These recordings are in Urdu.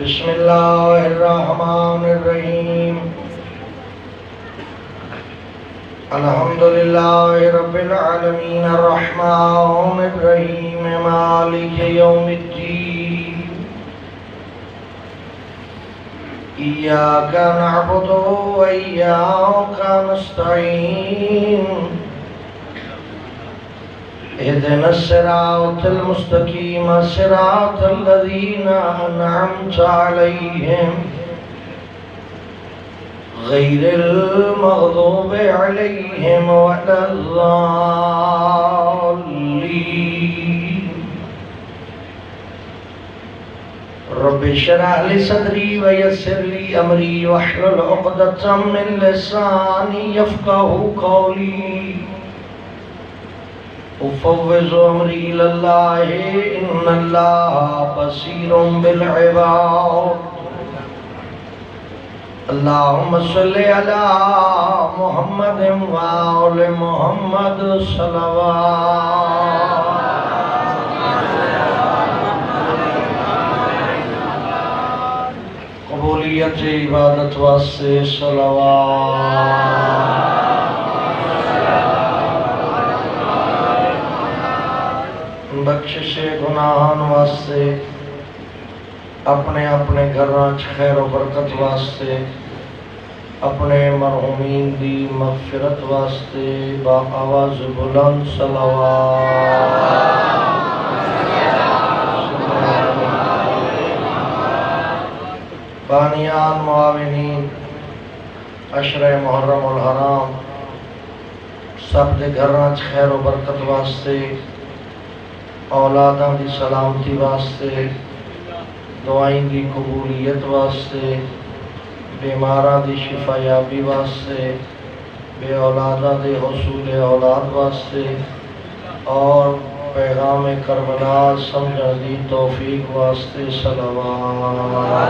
بسم اللہ الرحمن الرحیم الحمدللہ رب العالمین الرحمن الرحیم مالک یوم الدین ایاک نعبد و ایاک نستعین اهدنا الصراط المستقيم صراط الذين أنعمت عليهم غير المغضوب عليهم ولا الضالين رب اشرح لي صدري ويسر لي أمري واحلل عقدة من لساني يفقهوا قولي افوض امری الاللہ ان اللہ بصیر بالعباد اللہم صلی علی محمد وآل محمد صلوات قبولیت عبادت واسطے صلوات بخشش گناہان واسطے اپنے اپنے گھراں خیر و برکت واسطے اپنے مرحومین دی مغفرت واسطے با آواز بلند صلوات بانیان معاونین عشر محرم الحرام سب دے گھراں خیر و برکت واسطے اولاداں دی سلامتی واسطے دعائیں دی قبولیت واسطے بیماراں دی شفا یابی واسطے بے اولاداں دے حصول اولاد واسطے اور پیغام کربلا سمجھن دی توفیق واسطے صلوات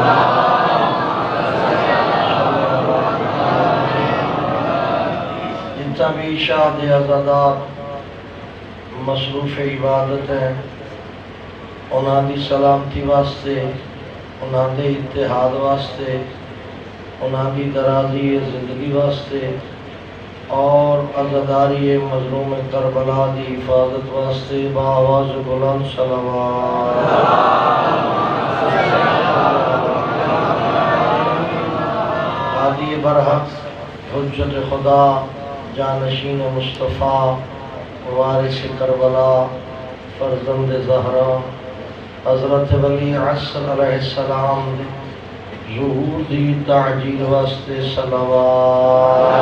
جتنا بھی شاد عزادات مصروف عبادت ہے انہاں دی سلامتی واسطے انہاں دے اتحاد واسطے انہاں دی درازی زندگی واسطے اور عزاداری مظلوم کربلا دی حفاظت واسطے بآواز بلند صلوات ہادی برحق حجت خدا جانشین مصطفیٰ وارث کربلا فرزند زہرا حضرت ولی عصر علیہ السلام ظہور دی تعجیل واسطے صلوات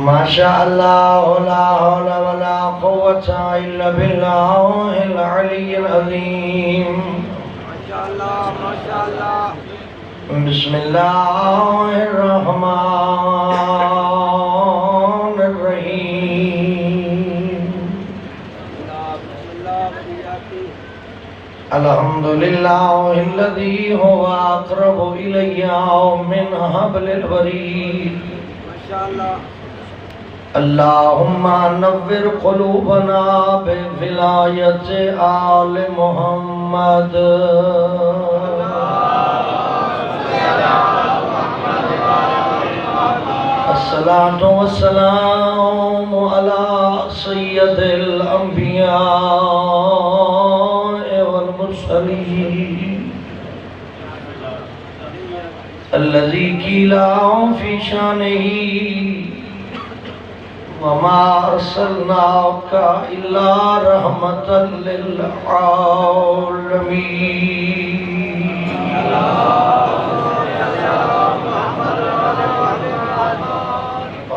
ماشاء اللہ لا حول ولا قوة الا باللہ العلی العظیم ماشاءاللہ بسم اللہ الرحمن الرحیم الحمدللہ الذی هو اقرب الی من حبل الورید اللہم نور قلوبنا بولایت آل محمد الصلاة والسلام على سید الانبیاء والمرسلین الذي قيل في شانه وما أرسلناك إلا رحمة للعالمين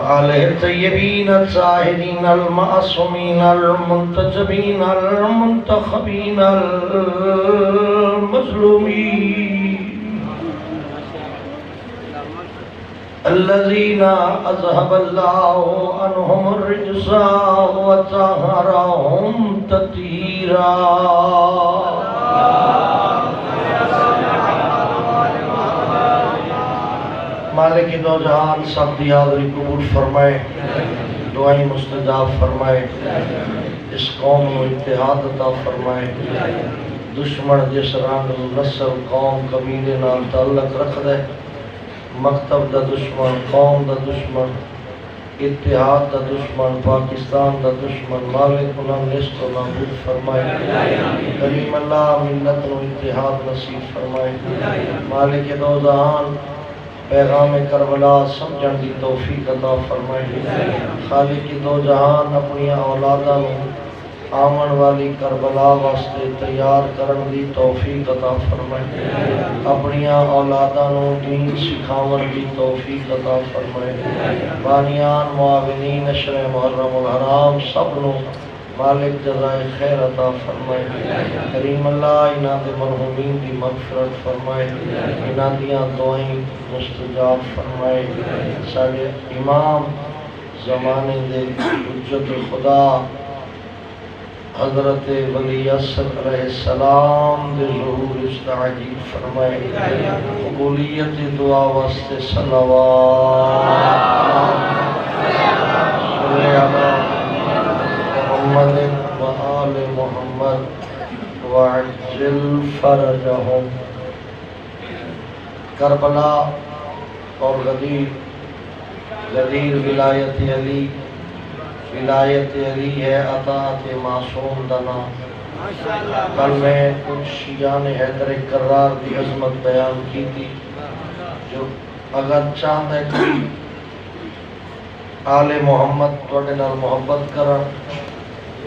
وعلى الطيبين الطاهرين المعصومين المنتجبين المنتخبين المظلومين الذين أذهب الله عنهم الرجس وطهرهم تطهيرا مالک دو جہان سب دی حاضری قبول فرمائے دعائیں مستجاب فرمائے، اس قوم کو اتحاد عطا فرمائے۔ دشمن جس رنگ نسل قوم قبیلے نال تعلق رکھ دے، مکتب دا دشمن، قوم دا دشمن، اتحاد دا دشمن، پاکستان دا دشمن، مالک انہاں نست و نابود فرمائے۔ کریم اللہ ملت و اتحاد نصیب فرمائے۔ مالک دو جہان پیغام کربلا سمجھن دی توفیق عطا فرمائے۔ خالق دو جہان اپنی اولاداں آمن والی کربلا واسطے تیار کرن دی توفیق عطا فرمائے۔ اپنی اولاداں دین سکھاون دی توفیق عطا فرمائے۔ بانیان معاونین اشر محرم الحرام سب نو مالک جزائے خیر عطا فرمائے۔ کریم اللہ انہاں دے مرحومین دی مغفرت فرمائے، انہاں دیاں دعائیں مستجاب فرمائے۔ ساڈے امام زمانے دے حجت خدا حضرت ولی اصغر علیہ السلام دے ظہور استعجیل فرمائے۔ قبولیت دعا واسطے صلوات صلی علی محمد و آل محمد وعجل فرجہم۔ کربلا اور غدیر ولایت علی، ولایت علی ہے اطاعت معصوم دنا۔ کل میں کچھ شیعان حیدر کرار دی عظمت بیان کی تھی، جو اگر چاند ہے کوئی آل محمد توڑے نال محبت کرن،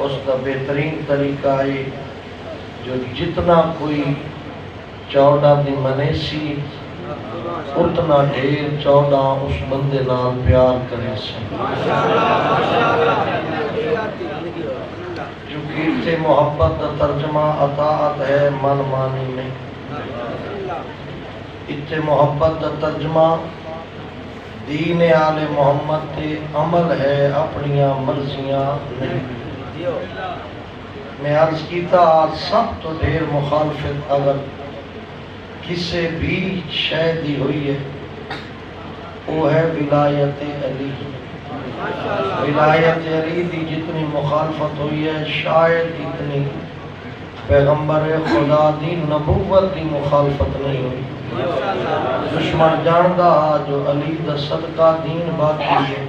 اس کا بہترین طریقہ ہے جو جتنا کوئی 14 دی منیسی اتنا ڈھیر 14 اس بندے نال پیار کرے سے۔ کیونکہ اتنے محبت دا ترجمہ اطاعت ہے، من مانی نہیں۔ اتنے محبت دا ترجمہ دین آل محمد تے عمل ہے، اپنیاں مرضیاں نہیں۔ میں عرض کیتا سب تو ڈھیر مخالفت اگر کسے بھی شہدی ہوئی ہے وہ ہے ولایت علی۔ ولایت علی دی جتنی مخالفت ہوئی ہے شاید اتنی پیغمبر خدا دی نبوت دی مخالفت نہیں ہوئی۔ دشمن جاندہ جو علی دا صدقہ دین باقی ہے۔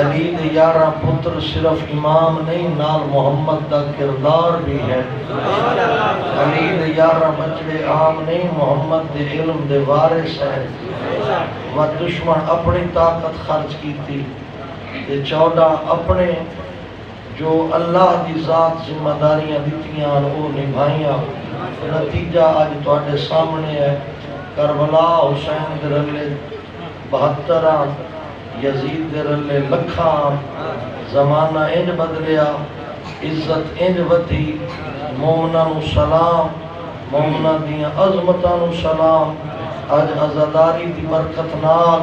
علی دے 11 پتر صرف امام نہیں، نال محمد دا کردار بھی ہے۔ علی دے 11 بچڑے عام نہیں، محمد دے علم دے وارث ہیں۔ و دشمن اپنی طاقت خرچ کی تھی، 14 اپنے جو اللہ دی ذات ذمہ داریاں دیتیاں وہ نبھائیاں۔ نتیجہ آج تواڈے سامنے ہے۔ کربلا حسین دے رلے 72، یزید دے رلے لکھاں۔ زمانہ انج بدلیا، عزت انج ودی، مومناں نو سلام، مومناں دیاں عظمتاں نو سلام۔ اج عزاداری دی برکت نال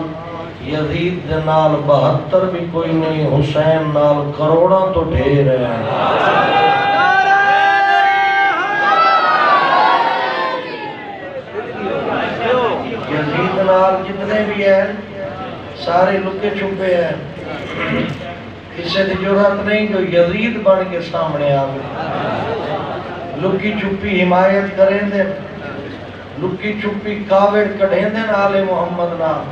یزید دے نال 72 بھی کوئی نہیں، حسین نال کروڑاں تو ڈھیر ہے۔ یزید نال جتنے بھی ہیں سارے لکے چھپے ہیں، کسی دی جرات نہیں جو یزید بن کے سامنے آگے۔ لکی چھپی حمایت کریں دے، لکی چھپی کاوڑ کڑھیں دے آل محمد نام،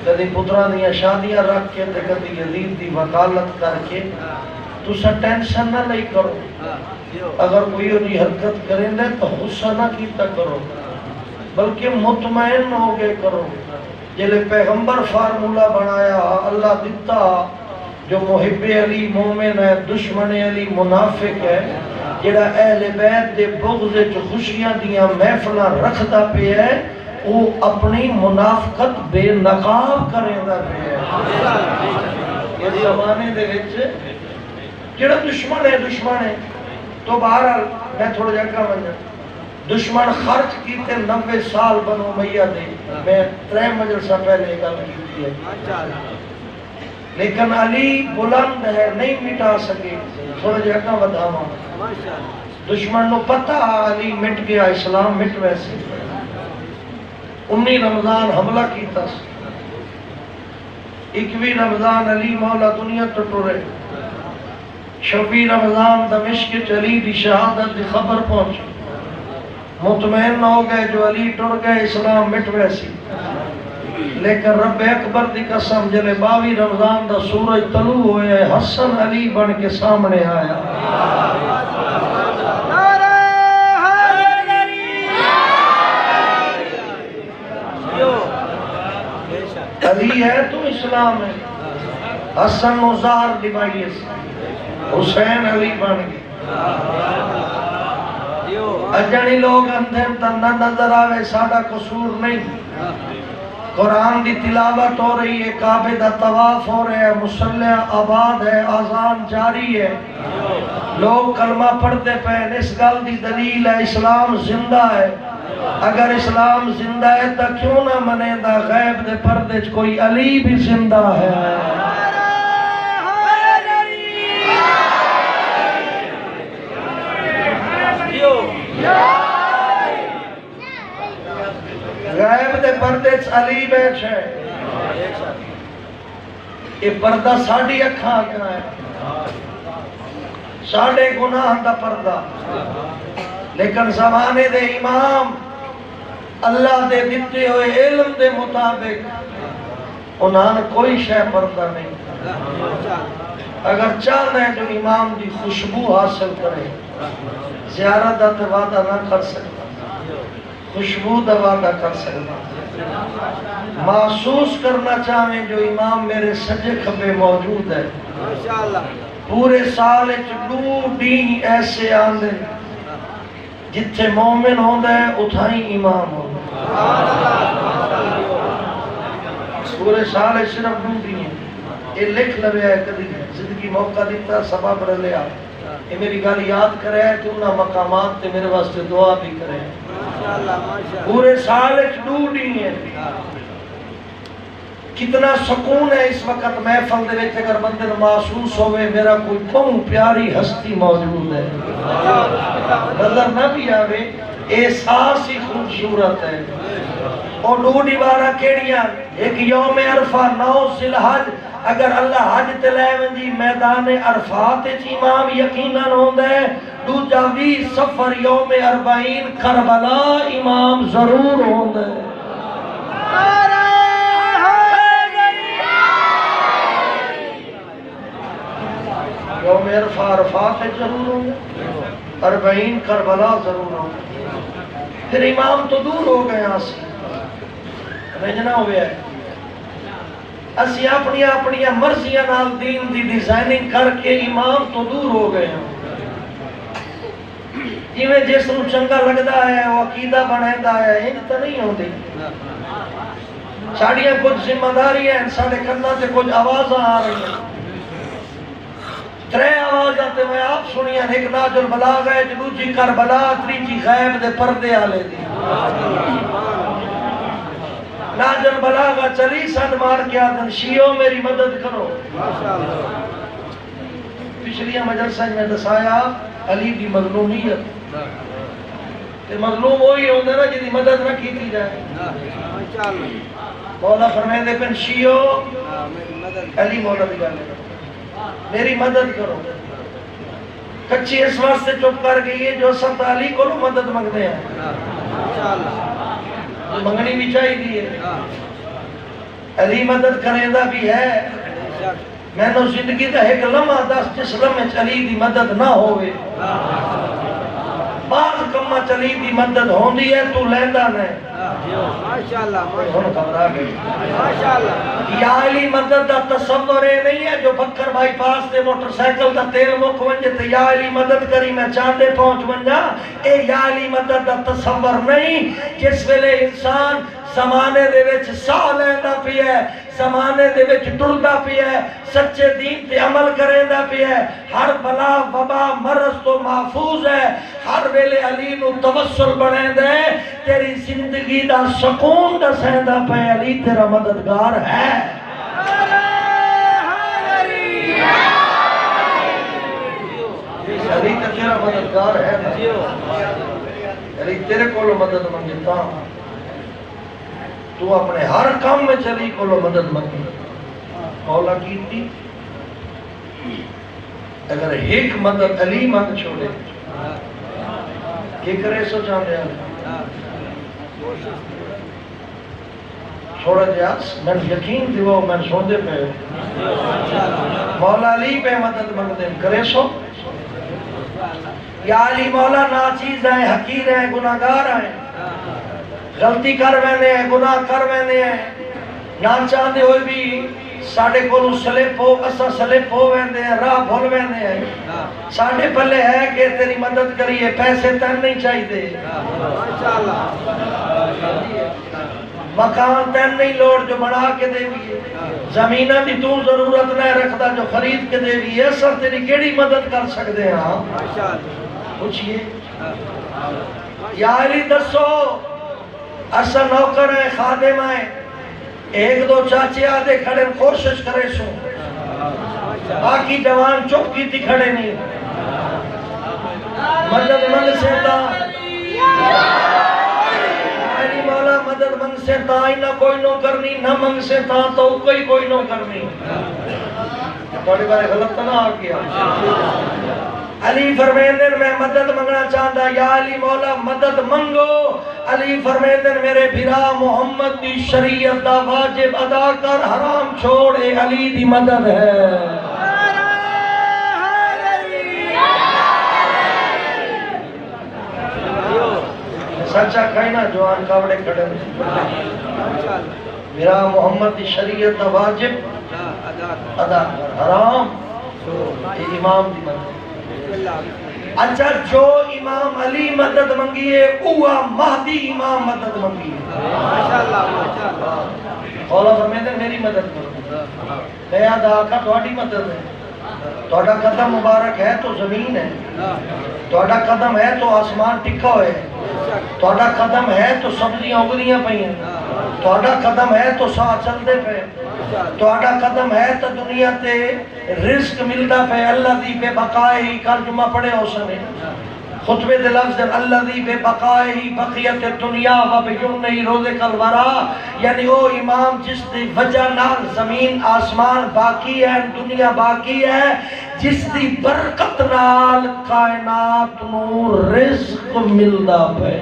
کدی پتران دیا شادیاں رکھ کے تے کدی یزید دی وکالت کر کے۔ تو سا ٹینشن نہ لئی کرو، اگر کوئی ہوئی حرکت کریں دے تو غصہ نہ کیتا کرو، بلکہ مطمئن ہو گئے کرو۔ جلے پیغمبر فارمولہ بنایا اللہ دیتا، جو محب علی مومن ہے، دشمن علی منافق ہے، جڑا اہل بیت دے بغض جو خوشیاں دیاں محفلہ رکھدا پہ ہے، وہ اپنی منافقت بے نقاب کریں دا پہ ہے۔ یہ زمانے دے وچ جڑا دشمن ہے تو بہرحال میں تھوڑا جگہ بنجا دشمن خرچ کیتے 90 سال بنو امیہ دے، میں 3 مجلسہ پہلے گل کی ہے، لیکن علی بلند ہے، نہیں مٹا سکے۔ تھوڑا جگہ بدھاما دشمن نو پتہ علی مٹ گیا، اسلام مٹ ویسے 19 رمضان حملہ کیتا، 21 رمضان علی مولا دنیا تو ٹرے 26 رمضان دمشق علی دی شہادت دی خبر پہنچی مطمئن ہو گئے جو علی ٹر گئے اسلام مٹ ویسی لیکن رب اکبر دی قسم جلے 22 رمضان دا سورج طلوع ہوئے حسن علی بن کے سامنے آیا علی ہے تو اسلام ہے حسن مزار ڈیوائیس حسین علی بن گئے اجنی لوگ اندھر تن نظر آوے ساڑا قصور نہیں قرآن دی تلاوت ہو رہی ہے کعبے دا طواف ہو رہا ہے مصلیہ آباد ہے آذان جاری ہے لوگ کلمہ پڑھتے پہن اس گل دی دلیل ہے اسلام زندہ ہے اگر اسلام زندہ ہے تو کیوں نہ منے دا غیب دے پردے چ کوئی علی بھی زندہ ہے غیب دے پردے چ علی بیٹھ ہے یہ پردہ ساڑھی اکھاں کا ہے ساڑھے گناہ دا پردہ لیکن زمانے دے امام اللہ دے دیتے ہوئے علم دے مطابق انہاں نے کوئی شے پردہ نہیں اگر چاہنا ہے جو امام دی خوشبو حاصل کرے زیارت دا وعدہ نہ کر سکتا خوشبو دا وعدہ کر سکتا محسوس کرنا چاہیں جو امام میرے سجے کھبے موجود ہے پورے سال چلو ڈی ایسے آندے جتھے مومن ہوندہ ہے اتھائی امام ہوندہ پورے سال صرف دو ڈی ہیں یہ لکھ لوے ہے کدھی زندگی موقع دیتا سبب رلے آ یہ میری گال یاد کرے ہے کہ انہا مقامات تے میرے واسطے دعا بھی کرے پورے سال دو ڈی ہیں کتنا سکون ہے اس وقت محفل دے وچ اگر بندے محسوس ہوئے میرا کوئی بہت پیاری ہستی موجود ہے نظر نہ بھی آوے احساس ہی خوبصورت ہے اور ڈوڑی بارہ کیڑیاں ایک یوم عرفہ 9 ذی الحج اگر اللہ حج تے لے وندی میدان عرفات وچ امام یقیناً ہوندا ہے دوجا 20 سفر یوم 40 کربلا امام ضرور ہوندا ہے یوم عرفات ضرور ہونگا 40 کربلا ضرور ہونگا پھر امام تو دور ہو گئے یہاں سے رجنا ہوئے ہے اسی اپنی مرضیاں نال دین دی ڈیزائننگ کر کے امام تو دور ہو گئے ہیں جیویں جس نو چنگا لگدا ہے وہ عقیدہ بنائندا ہے انج تے نہیں ہوندی ساڑیاں کچھ ذمہ داری ہیں ساڑے کنا تے کچھ آوازاں آ رہی ہیں 3 آوازاں تے میں آپ سنیاں ایک ناج البلاغہ ہے دوسری کربلا تیسری غیب دے پردے والے دی ناج البلاغہ چلی سن مار کے آدن شیعوں میری مدد کرو پچھلی مجلسہ میں دسایا علی دی مظلومیت تے مظلوم وہی ہوندے نا جدی مدد نہ کیتی جائے مولا فرمائے پن شیعوں علی مولا دی گل میری مدد کرو کچھی اس واسطے چپ کر گئی ہے جو سنت علی کو مدد مانگتے ہیں منگنی بھی چاہیے علی مدد کریں دا بھی ہے میں نے زندگی دا ایک لمحہ دس جس لمحے علی دی مدد نہ ہوئے بعض کمہ علی دی مدد ہوندی ہے تو لیندہ نہیں یا علی مدد دا تصور نہیں ہے جو بکر بائی پاس دے موٹر سائیکل دا تیل مک ونجے تے یا علی مدد کری میں چاندے پہنچ ونجا اے یا علی مدد دا تصور نہیں جس ویلے انسان زمانے دے وچ ساہ لیندا پیا ہے زمانے دے وچ ٹردا پیا ہے سچے دین تے عمل کریندا پیا ہے ہر بلا وبا مرض تو محفوظ ہے ہر ویلے علی نو توسل بنیندا ہے تیری زندگی دا سکون دسیندا پیا علی تیرا مددگار ہے علی تیرا مددگار ہے علی تیرے کولو مدد منگتا تو اپنے ہر کام میں چلی کو لو مدد مانگی مولا کیتی اگر ایک مدد علی مانگ چھوڑے کی کرے سو چاہتے ہیں چھوڑا جاس میں یقین دیو میں سوندے پہ مولا علی پہ مدد مانگ دیں کرے سو یا علی مولا ناچیز ہیں حقیر ہیں گناہگار ہیں غلطی کر وینے ہیں گناہ کر وینے ہیں نہ چاہتے ہوئے بھی ساڑھے کو سلپ ہو اسا سلپ ہو ویندے ہیں راہ بھول ویندے ہیں ساڑھے پلے ہے کہ تیری مدد کریے پیسے تین نہیں چاہی دے مکان تین نہیں لوڑ جو بڑھا کے دے بھی زمینہ بھی تو ضرورت نہیں رکھتا جو خرید کے دے بھی ہے سر تیری کیڑی مدد کر سکتے ہیں پوچھئے یا علی دسو اسا نوکر ہیں خادم ہیں ایک دو چاچے آدھے کھڑے کوشش کرے سو باقی جوان چپ کی تھی کھڑے نہیں مدد منگ سے تا علی مولا مدد منگ سے تا ہی نہ کوئی نو کرنی نہ منگ سے تا تو کوئی نو کرنی بڑی بارے غلط نہ آ گیا علی فرمیندن میں مدد منگنا چاہتا یا علی مولا مدد منگو علی فرمیندن میرے بھرا محمد دی شریعت دا واجب ادا کر حرام چھوڑ اے علی دی مدد ہے سچا کہنا جوان کاوڑے کھڑے بھرا محمد دی شریعت دا واجب ادا کر حرام اے امام دی مدد اچھا جو امام علی مدد منگیے اوہ مہدی امام مدد منگیے اولا فرمیدے میری مدد کرو میں یاد آقا تھوڑی مدد ہے تھوڑا قدم مبارک ہے تو زمین ہے تھوڑا قدم ہے تو آسمان ٹکا ہوئے تھوڑا قدم ہے تو سبزیاں اگلیاں پہی ہیں تھوڑا قدم ہے تو سا چلتے پہ تھوڑا قدم ہے تو دنیا تے رزق ملتا پہ اللہ دی بے بقائے ہی کل جمعہ پڑے ہو سنے خطبے دے لفظ اللہ دی بے بقائے ہی بقیت دنیا و بیمنہی روزے کل ورا یعنی وہ امام جس دی وجہ نال زمین آسمان باقی ہے دنیا باقی ہے جس دی برکت نال کائنات نور رزق ملدا پہ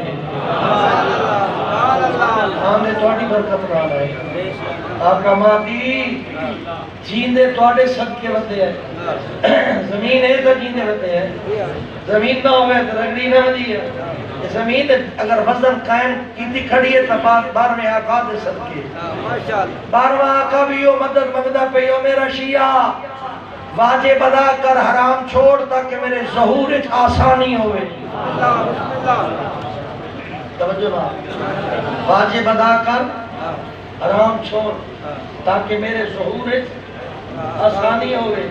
آنے توڑی برکت نال ہے آقا مادی جیندے توڑے صدقے ہوتے ہیں زمین ہے تو جیندے ہوتے ہیں زمین نہ ہوئے تو رگڑی نہ ہوتی ہے زمین اگر وزن قائم کیتی کھڑی ہے تو بار میں آقا دے صدقے بارواں آقا بھی ہو مدد مگدہ پہ ہو میرا شیعہ واجب ادا کر حرام چھوڑ تاکہ میرے ظہور آسانی ہوئے توجہ نہ واجب ادا کر حرام چھوڑ تاکہ میرے ظہور آسانی ہوئے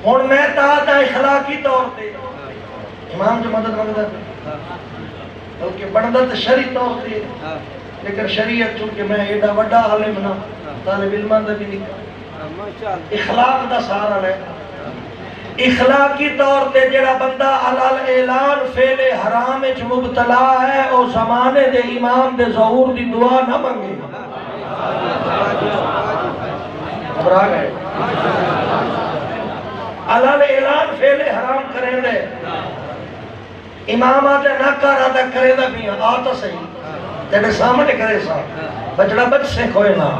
اور میں تاہتا اخلاقی طور پہ امام جو مدد مانگتا ہے بلکہ بندت شریع طور پہ لیکن شریعت چونکہ میں ایڈا وڈا عالم نہ طالب علمان دا بھی نکا اخلاق دا سہارا لے اخلاقی طور تے جڑا بندہ علال اعلان فعل حرام اچ مبتلا ہے او زمانے دے امام دے ظہور دی دعا نہ منگے گھبرا گئے علال اعلان فعل حرام کریں دے امام آتے نہ کر آتا کرے دا بھی آتا صحیح تیرے سامنے کرے سا بچڑا بچ سے کوئی نہ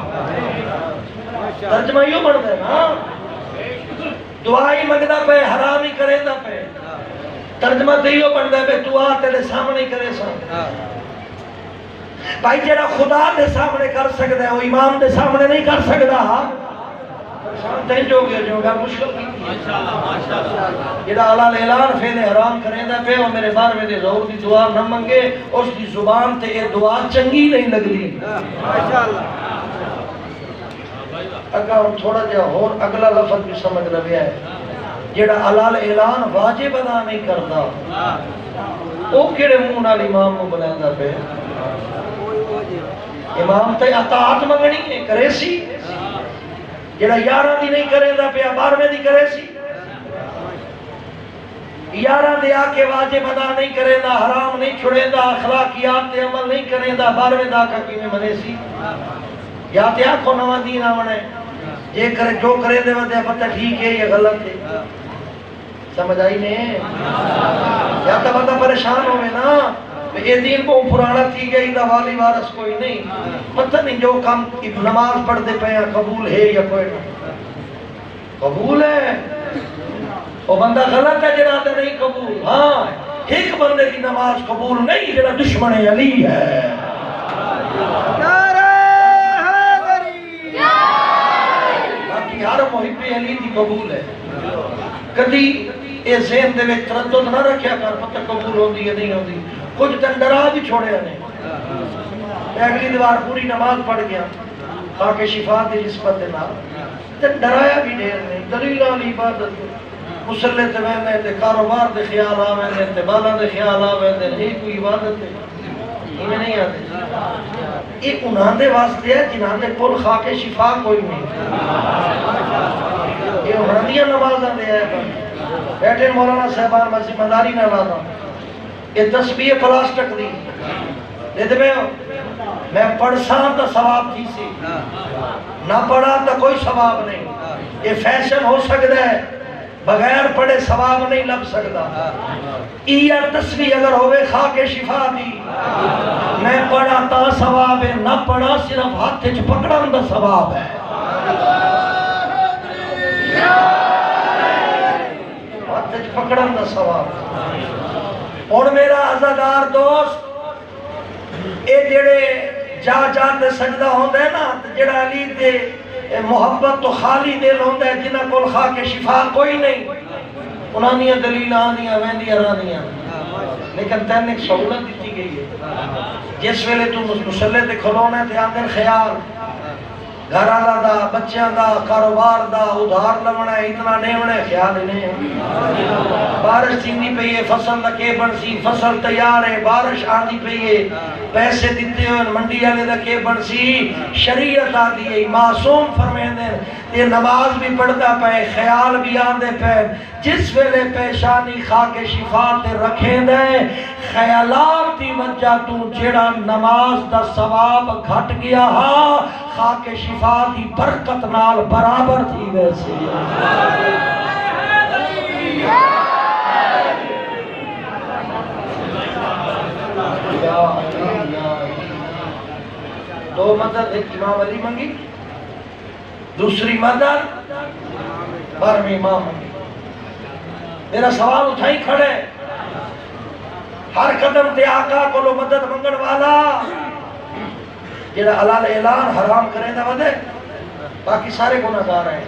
ترجمہ یوں بڑھ دے نا دعائی مگدہ پہ حرام ہی کرے دا پہ ترجمہ دیو بڑھ دے پہ دعا تیرے سامنے کرے سا بھائی جیڑا خدا دے سامنے کر سکتا ہے وہ امام دے سامنے نہیں کر سکتا تین جو گیا جو گا مشکل کی جیڑا علال اعلان فعل حرام کرے دا پہ وہ میرے بار میں دے ظہور دی دعا نہ منگے اس دی زبان تے یہ دعا چنگی نہیں لگ دی اگر ہم تھوڑا جا اور اگلا لفظ بھی سمجھ رہے ہیں جیڑا علال اعلان واجب ادا نہیں کرتا وہ کیڑے منہ نال امام نو بنائندا پہ امام تے اطاعت منگنی ہے کرے سی جیڑا 11 دی نہیں کرے دا پہ 12 دی کرے سی 11 دے آکے واجب ادا نہیں کرے دا حرام نہیں چھڑے دا اخلاقیات تے عمل نہیں کرے دا 12 دا کا کیویں منے سی یا تے آکھو نواں دین آونا ہے یہ کرے جو کرے دے ودے پتہ ٹھیک ہے یہ غلط ہے. سمجھ آئی نہیں؟ یا تو بندہ پریشان ہوئے نا یہ دین کو پرانا تھی گئی دا والی وارث کوئی نہیں. پتہ نہیں جو کام نماز پڑھ دے پہ قبول ہے یا کوئی نہیں قبول ہے. وہ بندہ غلط ہے جنہاں تے نہیں قبول. ہاں ایک بندے کی نماز قبول نہیں جنہاں دشمن علی ہے. باقی ہر محب علی دی قبول ہے. کدی یہ ذہن دے وچ تردد نہ رکھیا کر پتہ قبول ہوندی ہے نہیں ہوندی. کچھ دن ڈرا بھی چھوڑے نے. میں اگلی دیوار پوری نماز پڑھ گیا خاک شفا دی نسبت دے نال تے ڈرایا بھی ڈھیر نہیں. دلیل والی عبادت مسلے تے ویندے تے کاروبار دے خیال آویں تے بالاں دے خیال آویں تے یہ کوئی عبادت ہے یہ نہیں آتے. یہ انہاں دے واسطے ہے جنہاں دے کول خاک شفا کوئی نہیں. یہ انہاں دیاں نمازاں دے ہے. بیٹھے مولانا صاحبان میں ذمہ داری نہ لاتا یہ تسبیح پلاسٹک دی دیتے میں پڑھ ساں تو ثواب تھی سی نہ پڑھا تو کوئی ثواب نہیں. یہ فیشن ہو سکتا ہے بغیر پڑھے ثواب نہیں لگ سکتا. یہ تسبیح اگر ہوئے خاک شفا دی میں پڑھا تا ثواب ہے نہ پڑھا صرف ہاتھ چ پکڑن دا ثواب ہے. ہاتھ چ پکڑن دا ثواب ہے. اور میرا عزادار دوست اے جڑے جا تے سجدہ ہوندے نا جڑا علی دے محبت تو خالی دل ہوندے جنہاں کول خاک شفا کوئی نہیں انہاں دیاں دلیلاں آندیاں ویندیاں رہندیاں. لیکن تین ایک سہولت دتی گئی ہے جس ویلے تو مصلے تے کھلونا تے آندے خیال گھر والا دا بچیاں دا کاروبار دا ادھار لونا اتنا دیونا خیال نہیں. بارش تھیندی پئی ہے فصل لکے بنسی فصل تیار ہے بارش آندی پئی ہے پیسے دیتے ہوئے منڈی والے لکے بنسی شریعت آدھی ہے معصوم فرمیندے یہ نماز بھی پڑھتا پے خیال بھی آندے پے جس ویلے پیشانی خاک شفا تے رکھیں دے خیالات دی وجہ تو جڑا نماز دا ثواب گھٹ گیا ہاں خاک شفا دی برکت نال برابر تھی ویسے. دو مدد ایک امام علی منگی دوسری مدد 12ویں امام منگی. میرا سوال اٹھائی کھڑے ہر قدم تے آقا کو لو مدد منگن والا جڑا حلال اعلان حرام کریں دا ودے باقی سارے گناہگار ہیں.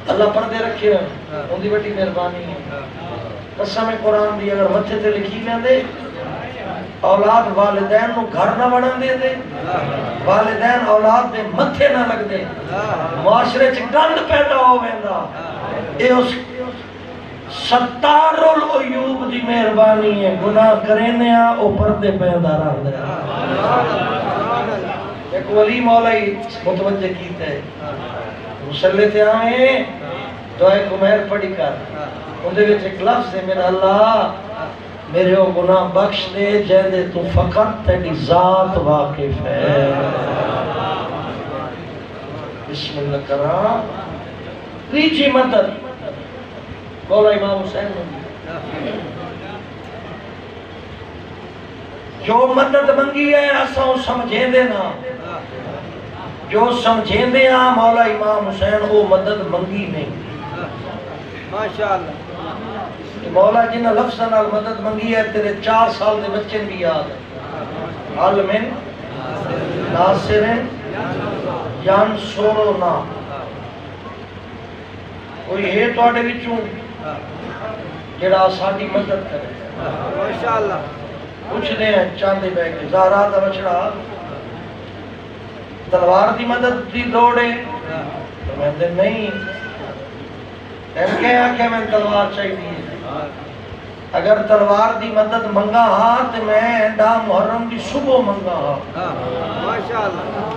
اللہ پردے رکھے ہیں ان دی بڑی مہربانی ہے. قسم قرآن دی اگر متھے تے لکھی ویندے اولاد والدین نو گھر نہ بڑھن دے دے والدین اولاد دے متھے نہ لگ دے معاشرے چ گند پیدا ہو ویندا. اے اس ستار العیوب دی مہربانی ہے. گناہ کرینے آ او پردے پیدا رہندے. ایک ولی مولائی متوجہ کیتا ہے مصلی تے آئیں دعائے کمیر پڑھی کر ان دے وچ ایک لفظ ہے میرا اللہ میرے وہ گناہ بخش دے جہدے تو فقط تیری ذات واقف ہے. بسم اللہ کرام. تیجی مدد مولا امام حسین منگی جو مدد منگی ہے اساں سمجھیں دے نا جو سمجھیں دے ہاں مولا امام حسین وہ مدد منگی نہیں. ماشاءاللہ مولا جنہ لفظ نال مدد منگی ہے تیرے 4 سال دے بچے بھی یاد ہے. عالمین ناصرین ینصرنا کوئی ہے تو آڑے بچوں جڑا ساڑی مدد کرے. ماشاءاللہ کچھ دے ہیں چاندے بے کے زہرا دا بچڑا تلوار دی مدد دی دوڑے تو میں دے نہیں ایم کہا کہ میں تلوار چاہیے. اگر تلوار دی مدد منگا ہاں تو میں دا محرم دی صبح منگا ہاں. ماشاءاللہ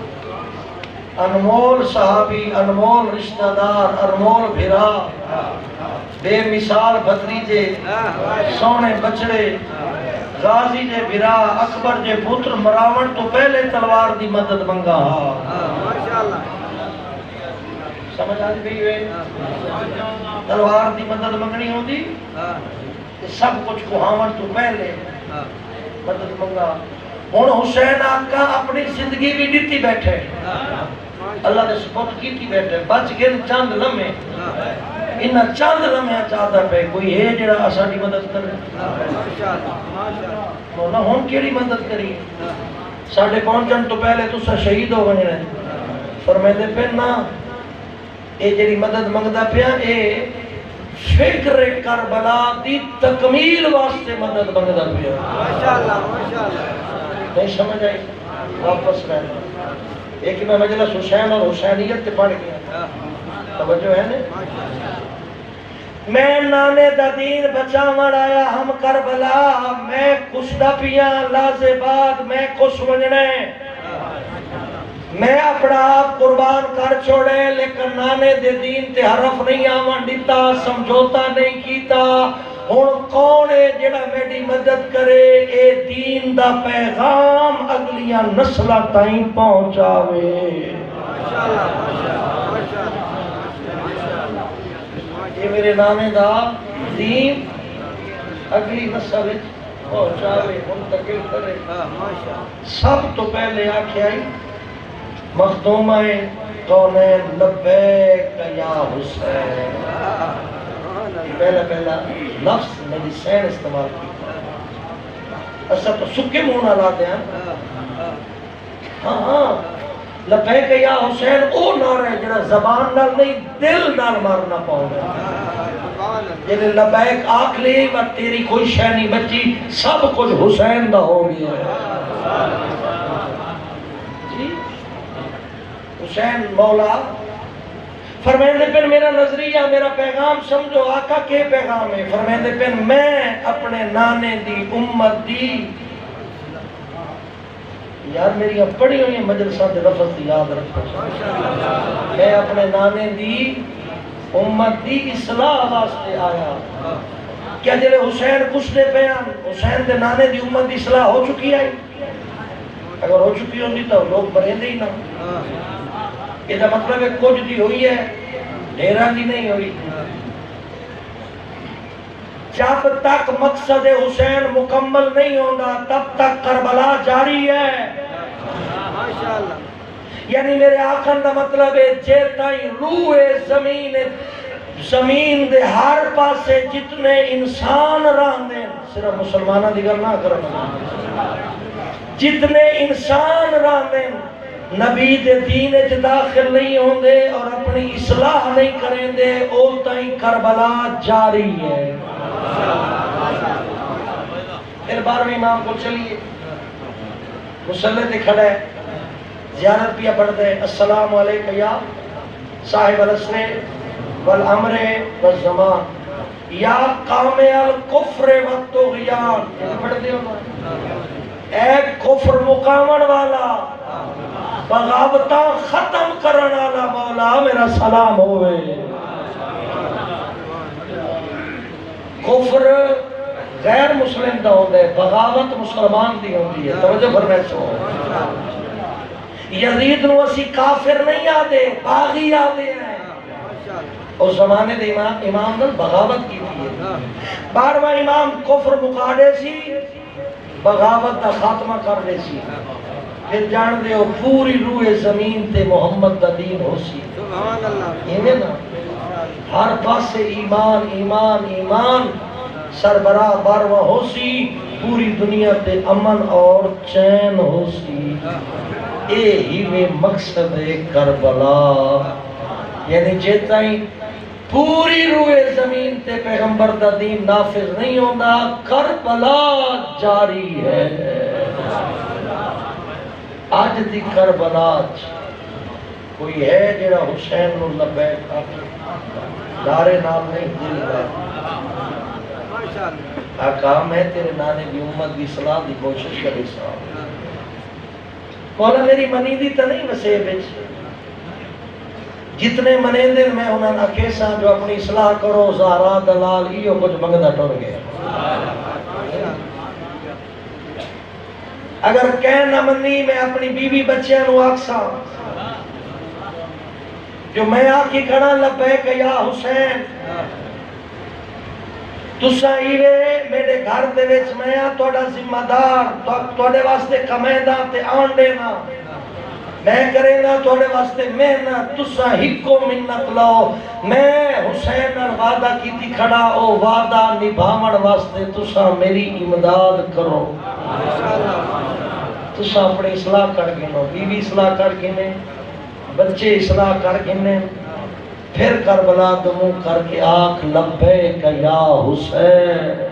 انمول صحابی انمول رشتہ دار انمول بھرا بے مثال بھتریجے سونے بچڑے غازی جے بھرا اکبر جے پتر مراون تو پہلے تلوار دی مدد منگا ہاں. سمجھ آ گئی ہوئے تلوار دی مدد منگنی ہوندی سب کچھ کہاون تو پہلے مدد منگا ہن حسین آقا اپنی زندگی بھی دیتی بیٹھے اللہ دے سپرد کیتی بیٹھے بچ گئے چند لمحے انہاں چند لمحے چاہتا پہ کوئی ہے جڑا اساڈی مدد کرے مولا ہن کیڑی مدد کری ساڈے پہنچن تو پہلے تساں شہید ہو گئے فرمائے پہ نہ اے جڑی مدد منگدا پیا اے فکر کربلا دی تکمیل واسطے مدد منگدا پیا ماشاءاللہ ماشاءاللہ نہیں سمجھ آئی واپس رہنا ایک میں مجلس حسین اور حسینیت تے پڑھ گیا توجہ ہے نا میں نانے دا دین بچاون آیا ہم کربلا میں کچھ دا پیا لازباد میں کچھ ونجنے میں اپنا آپ قربان کر چھوڑے لیکن نانے دے دین تے حرف نہیں آوان دیتا سمجھوتا نہیں کیتا ہن کون ہے جڑا میری مدد کرے اے دین دا پیغام اگلیاں نسلاں تائیں پہنچاوے یہ میرے نانے دا دین اگلی نسل وچ پہنچاوے منتقل کرے سب تو پہلے آکھیا مخدومہ کونین لبیک یا حسین پہلا لفظ میری سین استعمال کی ایسا تو سکے منہ نہ لا دیں ہاں لبیک یا حسین او نعرہ ہے جنہا زبان نال نہیں دل نال مارنا پاؤں گا جنہا لبیک آکھ لے اور تیری کوئی شے نہیں بچی سب کچھ حسین دا ہو گیا حسین مولا فرمائندے پن میرا نظریہ میرا پیغام سمجھو آقا کے پیغام ہے فرمائندے پن میں اپنے نانے دی امت دی یار میری اب پڑھی ہوئی ہیں مجلسہ دے لفظ دی یاد رکھو میں اپنے نانے دی امت دی اصلاح واسطے آیا کیا جلے حسین کچھ دے پیان حسین دے نانے دی امت دی اصلاح ہو چکی ہے اگر ہو چکی ہوندی تو لوگ برہندے ہی نہ یہ مطلب ہے کچھ دی ہوئی ہے ڈھیرہ دی نہیں ہوئی جب تک مقصد حسین مکمل نہیں ہوگا تب تک کربلا جاری ہے یعنی میرے آخر کا مطلب ہے جیتائی روح زمین دے ہر پاسے جتنے انسان رہنے صرف مسلمانہ دیگر نہ کرنا جتنے انسان رہنے نبی دے دین اچ داخل نہیں ہوں دے اور اپنی اصلاح نہیں کریں دے او تائیں کربلا جاری ہے پھر 12ویں امام کو چلیے مسلح تے کھڑا ہے زیارت پیا پڑھ دے السلام علیکم یا صاحب الاسر والعمر والزمان یا قام الکفر والطغیان پڑھ دے اے کفر مقامن والا بغاوتہ ختم کرنا لا مولا میرا سلام ہوئے کفر غیر مسلم دا ہوندے بغاوت مسلمان دی ہوندی ہے توجہ فرمائے سو یزید نو اسی کافر نہیں آدے باغی آدے ہیں اس زمانے دے امام نے بغاوت کی تھی 12واں امام کفر مقاڑے سی بغاوت دا خاتمہ کر دے سی پھر جان دے ہو پوری روح زمین تے محمد دا دین ہو سی یہ نا ہر پاس سے ایمان ایمان ایمان سربراہ بارواں ہو سی پوری دنیا تے امن اور چین ہو سی اے ہی میں مقصد کربلا یعنی جیتائیں پوری روح زمین تے پیغمبر دا دین نافذ نہیں ہونا کربلا جاری ہے آج دی کربلا کوئی ہے جڑا حسین نو لبیک دارے نام نہیں دل گا آقا میں تیرے نانے کی امت کی صلاح دی کوشش کرے صاحب مولا میری منی دی تا نہیں وسے بچ جتنے منیندن میں انہاں نہ کیسا جو اپنی اصلاح کرو زہرا دلال ایو کچھ منگدہ ٹور گیا اگر کہن نہ منی میں اپنی بیوی بچیاں نو آکسا جو میں آکی کھڑا لبیک یا حسین تسا ایوے میرے گھر دے وچ میں توڑا ذمہ دار توڑے واسطے کمیدہ تے آنڈے نا میں کرے نا توڑے واسطے محنت تسا ہکو منت لاؤ میں حسین اور وعدہ کی تھی کھڑا او وعدہ نبھاون واسطے تسا میری امداد کرو تسا اپنے اصلاح کر گنو بیوی اصلاح کر گنے بچے اصلاح کر گنے پھر کربلا دموں کر کے آنکھ لبیک یا حسین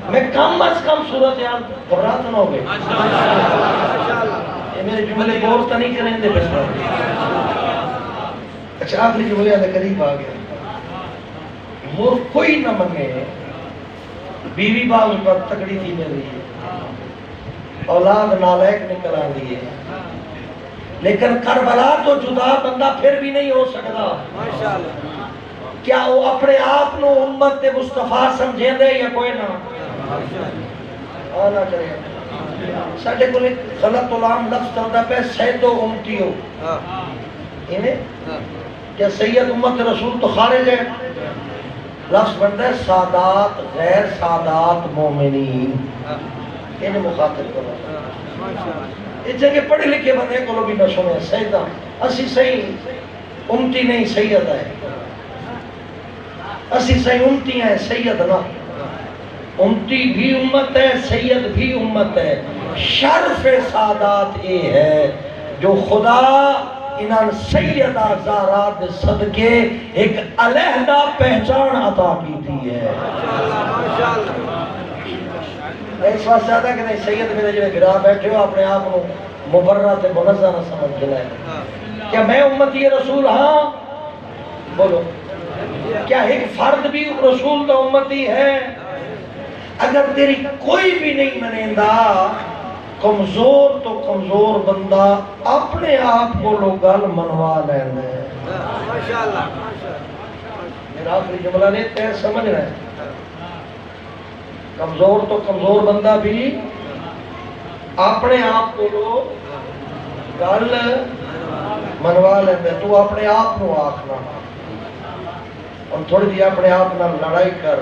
میں کم از کم صورتحال گھبراہٹ نہ ہو گئی یہ میرے جملے بور تو نہیں کریں دے بس اچھا آخری جملے آدھے قریب آ گیا مور کوئی نہ منگے بیوی باغ پر تکڑی تھی میری اولاد نالائق نکل آ رہی ہے لیکن کربلا تو جدا بندہ پھر بھی نہیں ہو سکتا کیا وہ اپنے آپ نو امت مصطفیٰ سمجھیں دے یا کوئی نہ آنا کرے ساڑھے کو ایک غلط علام لفظ چلتا پہ سید و امتی ہو کیا سید امت رسول تو خارج ہے لفظ بنتا ہے سادات غیر سادات مومنین انہیں مخاطب کرو اس جگہ پڑھے لکھے بندے کو بھی نہ سنے سیدہ اسی صحیح امتی نہیں سید ہے اسی صحیح امتی ہیں سید نہ امتی بھی امت ہے سید بھی امت ہے شرف سادات اے ہے جو خدا انہاں سیدہ زارات صدقے ایک علیحدہ پہچان عطا کی تھی ہے اس واسطے زیادہ کہ نہیں سید میرے جو گراہ بیٹھے ہو اپنے آپ کو مبررات منزہ نہ سمجھ گلائے کیا میں امتی رسول ہاں بولو کیا ایک فرد بھی رسول تو امتی ہے اگر تیری کوئی بھی نہیں منیندہ کمزور تو کمزور بندہ اپنے آپ کو لوگل منوا لینے میرا آخری جملہ لیتے ہیں سمجھ رہے ہیں کمزور تو کمزور بندہ بھی اپنے آپ کو گل منوا لیندے تو اپنے آپ کو آکھنا اور تھوڑی دی اپنے آپ نہ لڑائی کر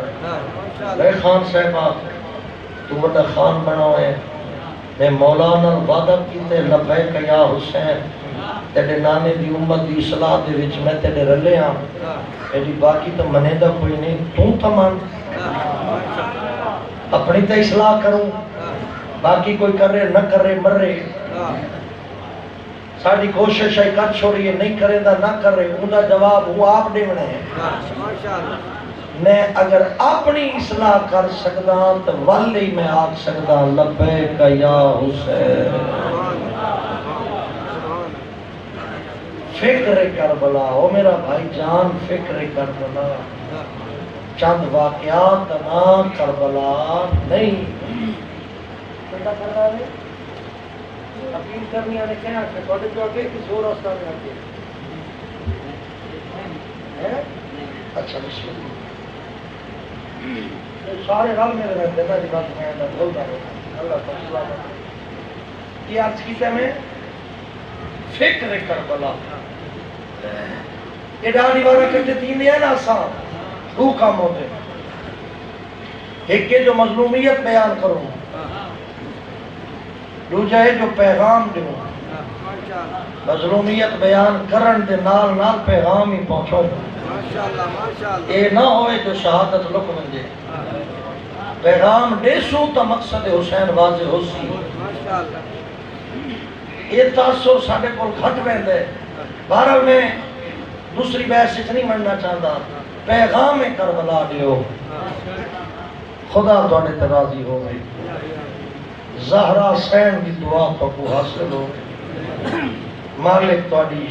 لے خان صاحبہ تو بڑا خان بناوے میں مولانا وعدہ کیتے لبیک یا حسین تیرے نانے دی امت دی اصلاح دے وچ میں تیرے رلے ہاں میری باقی تو منے دا کوئی نہیں تو تمان اپنی تو اصلاح کروں باقی کوئی کر رہے نہ کر رہے مر رہے ساری کوشش ہے کر چھوڑیے نہیں کرے دا نہ کر رہے ان کا جواب وہ آپ دے بنے ہیں میں اگر اپنی اصلاح کر سکتا تو والی میں آگ سکتا لبیک یا حسین فکر کربلا او میرا بھائی جان فکر کربلا چند واقعات نا کربلا نہیں بندہ کرنا ہے اپیل کرنی آنے کہنا کہ توڑے جو آگے کس اور راستہ میں آگے اچھا بسم اللہ سارے رل میرے رہتے ہیں جی بات میں بولتا ہوں اللہ تعالی سلامت یہ عرض کیتا میں فکر کربلا یہ ڈالی بارہ کرتے تین دیا نا آسان دو کام ہوتے ایک کے جو مظلومیت بیان کروں دوجہ ہے جو پیغام دوں مظلومیت بیان کرن دے نال نال پیغام ہی پہنچو اے نہ ہوئے جو شہادت لک بن جائے پیغام دے سو تا مقصد حسین واضح ہو سی یہ تاثر ساڑھے کو گھٹ بہن دے بہرحال میں دوسری بحث سے نہیں مننا چاہتا پیغام کربلا دیو خدا توڑے ترازی ہو گئی زہرا سین کی دعا تو کو حاصل ہو مالک توڑی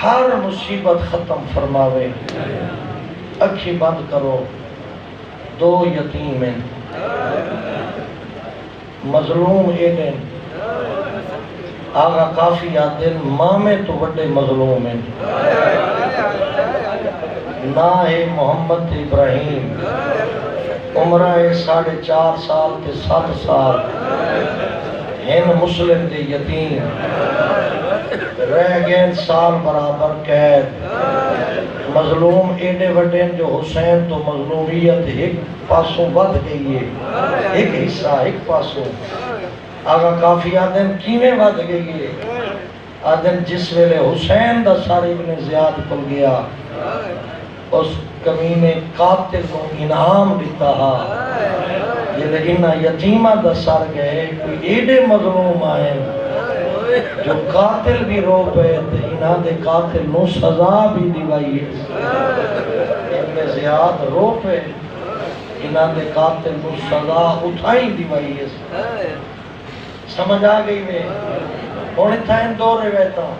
ہر مصیبت ختم فرماوے اکھی بند کرو دو یتیم ہیں مظلوم ایڈن آغا کافی آدن مامے تو بڑے مظلوم ہیں نا ہے محمد ابراہیم عمرہ ہے 4.5 سال تے 7 سال ہن مسلم دے یتیم رہ گئے سال برابر قید مظلوم ایڈے وڈے جو حسین تو مظلومیت ایک پاسوں ود گئی ہے ایک حصہ ایک پاسوں آگا کافی آدم کیویں ود گئی ہے آدم جس ویلے حسین دا سر ابن زیاد کھل گیا اس کمینے قاتل کو انعام دیتا جلے انہا یتیمہ دا سر گئے کوئی ایڈے مظلوم آئے جو قاتل بھی رو پہ انہا دے قاتل نو سزا بھی دیوائی ہے ابن زیاد رو پہ انہا دے قاتل نو سزا اٹھائی دیوائی ہے سمجھ آ گئی میں ہونے تھا ان دو روایتاں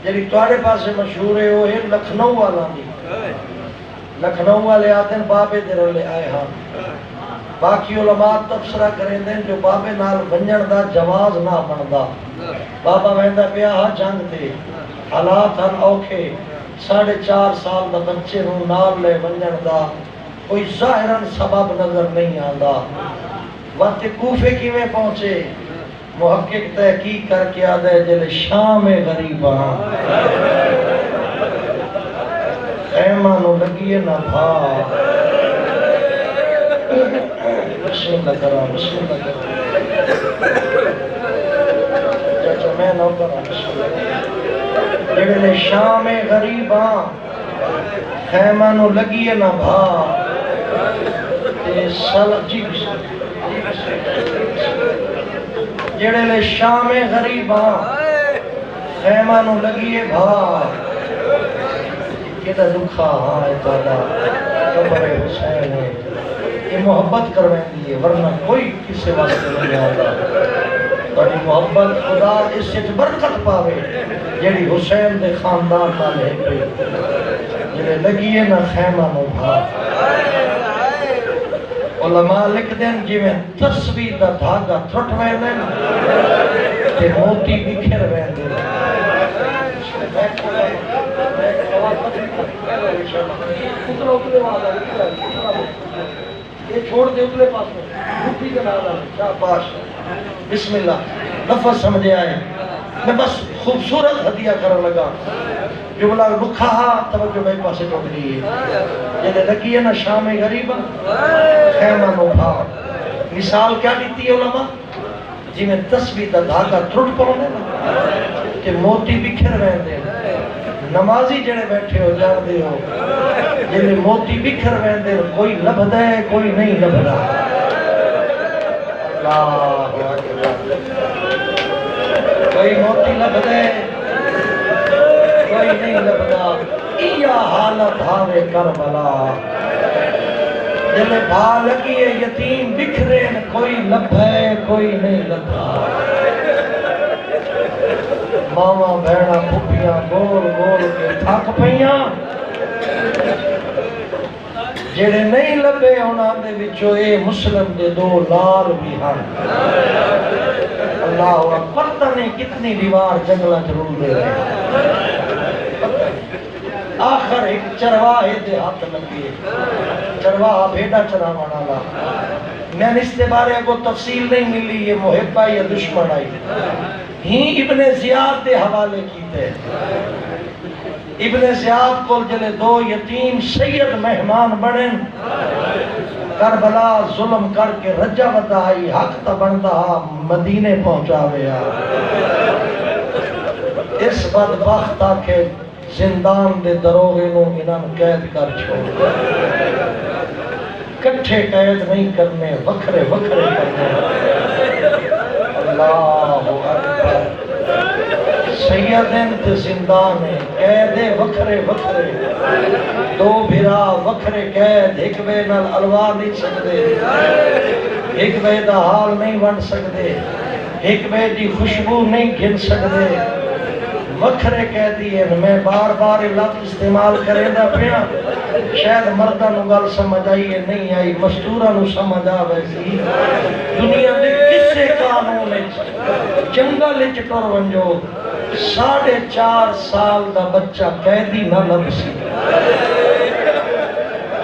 جیلی توڑے پاسے مشہور ہے وہ ہے لکھنؤ والا دی لکھنؤ والے آتے ہیں بابے دے رولے آئے ہاں باقی علماء تبصرہ کریں دیں جو بابے نال ونجن دا جواز نہ بندا بابا ویندہ پیا ہاں جنگ تے حالات ہن اوکھے 4.5 سال دا بچے نو نال لے ونجن دا کوئی ظاہراً سبب نظر نہیں آندا وقت کوفے کی میں پہنچے محقق تحقیق کر کے آدھے جلے شام غریباں خیمہ نو لگیے نہ بھا بسم اللہ کرا بسم اللہ کرا چاچا میں نو کرا بسم اللہ جلے شام غریباں خیمہ نو لگیے نہ بھا جی جڑے لے شام غریباں خیمہ نو لگیے بھا کیتا دکھا ہاں اتالا قبر حسین ہے یہ محبت کرویں دیئے ورنہ کوئی کسے واسطے نہیں آتا بڑی محبت خدا اس سے برکت پاوے جڑی حسین دے خاندان نہ لے پہ جڑے لگیے نہ خیمہ نو بھا علماء لکھ دیں جی میں تصویر دا دھاگا تھٹ ویندے تے موتی بکھر ویندے یہ چھوڑ دے اتلے پاس میں رکھی کے نال شاباش بسم اللہ لفظ سمجھے آئے میں بس خوبصورت ہدیہ کرنے لگا جملہ رکھا توجہ میں پاسے ٹوٹ گئی ہے جنہیں لگی ہے نا شام غریب خیمہ نو بھا مثال کیا دیتی ہے علماء جی میں تصویر دا دھاگا تھرٹ پڑھنے کہ موتی بکھر رہے دے نمازی جڑے بیٹھے ہو جان دے ہو جنہیں موتی بکھر رہے دے کوئی لبھ دے کوئی نہیں لبھ دا اللہ کوئی موتی لبھ دے کوئی نہیں لبدا ایا حالت ہاوے کربلا جلے بھا لگیے یتیم بکھرے کوئی لبھے کوئی نہیں لبھا ماما بہنا پھپیاں گول گول کے تھک پئیاں جڑے نہیں لبے انہاں دے وچوں اے مسلم دے 2 لال بھی ہن اللہ اکبر پتہ نہیں کتنی دیوار جنگلاں چ رول دے رہے آخر ایک چرواہے دے ہاتھ لگے چرواہا بھیڑا چراوان والا میں اس کے بارے کو تفصیل نہیں ملی یہ محبہ یا دشمن آئی ہی ابن زیاد دے حوالے کیتے ابن زیاد کو جلے 2 یتیم سید مہمان بڑھن کربلا ظلم کر کے رجا بدائی حق تا بندہ مدینے پہنچاویا اس بدبخت آکے زندان دے دروغے نو انہاں قید کر چھوڑ کٹھے قید نہیں کرنے وکھرے وکھرے کرنے اللہ اکبر سیدن تے زندان ہے قیدے وکھرے وکھرے 2 بھرا وکھرے قید ایک بے نال الوا نہیں سکتے ایک بے دا حال نہیں بن سکتے ایک بے دی خوشبو نہیں گن سکتے وکھرے قیدی ہیں میں بار بار لفظ استعمال کریں دا پیا شاید مردہ نو گل سمجھ آئی ہے نہیں آئی مستورہ نو سمجھ آ ویسی دنیا دے کسے قانون جنگل چٹور ونجو 4.5 سال دا بچہ قیدی نہ لبسی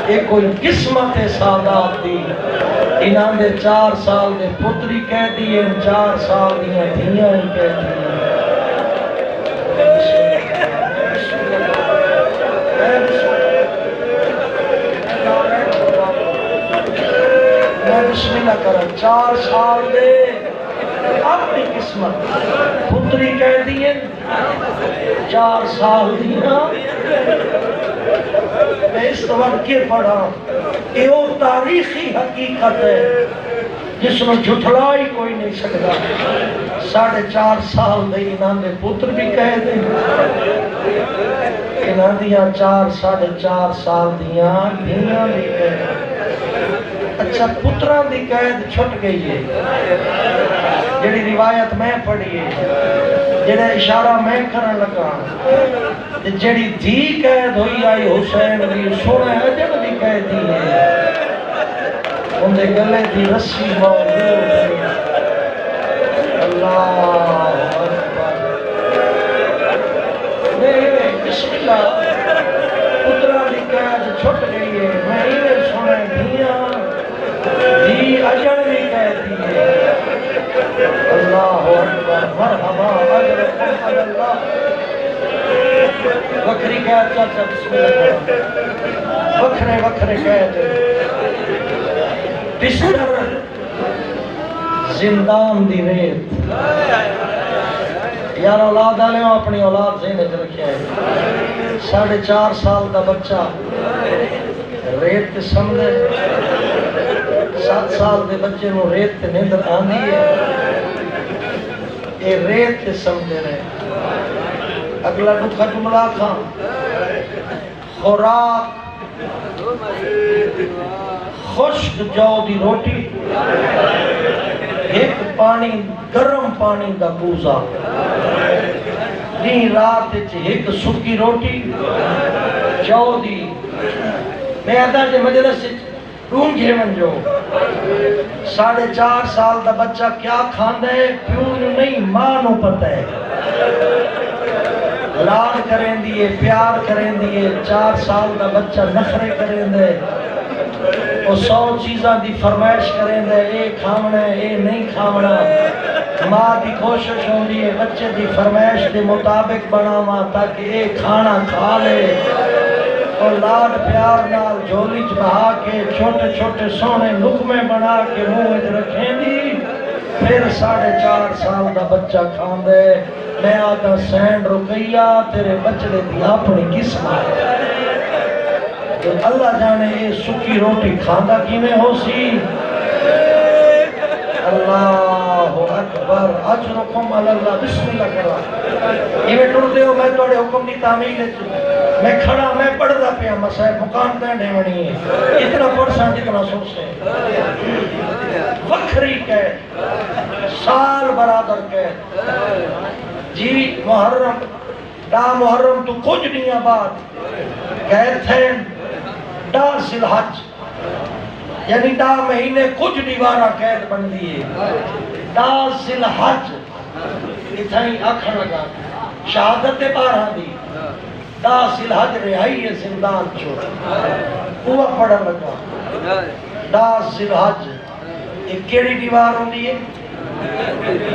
یہ کوئی قسمت سادات دی انہاں دے 4 سال دے پتری کہہ دیئے 4 سال دیاں دھیاں ہی کہہ دیئے میں بسم اللہ کرا 4 سال دے اپنی قسمت پتری کہہ دیئے 4 سال دیاں میں اس وقت کے پڑھا یہ وہ تاریخی حقیقت ہے جس نے جھٹلائی کوئی نہیں سکتا 4.5 سال دے انہاں دے پتر بھی کہہ دیں انہاں دیاں 4.5 سال دیاں دھیاں بھی کہہ دیں اچھا پتران دی قید چھٹ گئی ہے جڑی روایت میں پڑھی ہے جڑا اشارہ میں کرن لگا جڑی دھی قید ہوئی آئی حسین بھی سونے اجڑ بھی قید دی ہے ان دے گلے دی رسی موجود ہے اللہ اکبر نہیں بسم اللہ پترا دی قید چھٹ گئی ہے میں یہ سونے دھیاں دھی اجڑ بھی قید دی ہے اللہ اکبر مرحبا اجرکم علی اللہ وکھری قید چاچا بسم اللہ وکھرے وکھرے قید بستر زندان دی ریت یار اولاد آلے ہوں اپنی اولاد ذہنے سے رکھیا ہے 4.5 سال دا بچہ ریت تے سمدھے 7 سال دے بچے نو ریت تے نیندر آندی ہے اے ریت تے سمدھے رہے اگلا دکھا جملہ کھاں خوراک خشک جو دی روٹی ایک پانی گرم پانی دا کوزا دین رات ایک سکی روٹی جو دی میں آدھا جے مجلس ڈون گے من جو 4.5 سال دا بچہ کیا کھاندہ ہے پیوں نہیں ماں نو پتہ ہے لاد کریں دیئے پیار کریں دیئے 4 سال دا بچہ نخرے کریں دے وہ 100 چیزاں دی فرمائش کریں دے اے کھامنا ہے اے نہیں کھامنا ماں دی کوشش ہوں دیئے بچے دی فرمائش دے مطابق بناما تاکہ اے کھانا کھا لے اور لاد پیار نال جھولی بہا کے چھوٹے چھوٹے سونے لقمے بنا کے منہ رکھیں دی پھر 4.5 سال دا بچہ کھان دے میں آدھا سینڈ رکیہ تیرے بچڑے دی اپنی قسمت اللہ جانے یہ سکی روٹی کھاندہ کی میں ہو سی اللہ اکبر اجرکم علی اللہ بسم اللہ کرا یہ میں ٹوڑ دے ہو میں توڑے حکم دی تعمیل ہے میں کھڑا میں پڑھ دا پیا مسائل مقام دینے منی ہے اتنا پڑھ سان جتنا سوچ سے وکھری قید سال برادر قید جی محرم دا محرم تو کچھ نہیں آباد قید تھے دا ذوالحج یعنی دا مہینے کچھ دیوارہ قید بن دیئے دا ذوالحج اتھائی آکھن لگا شہادت 12 دی دا ذوالحج رہائی ہے زندان چھوڑا وہ پڑھن لگا دا ذوالحج ایک کیڑی دیوار ہوں دیئے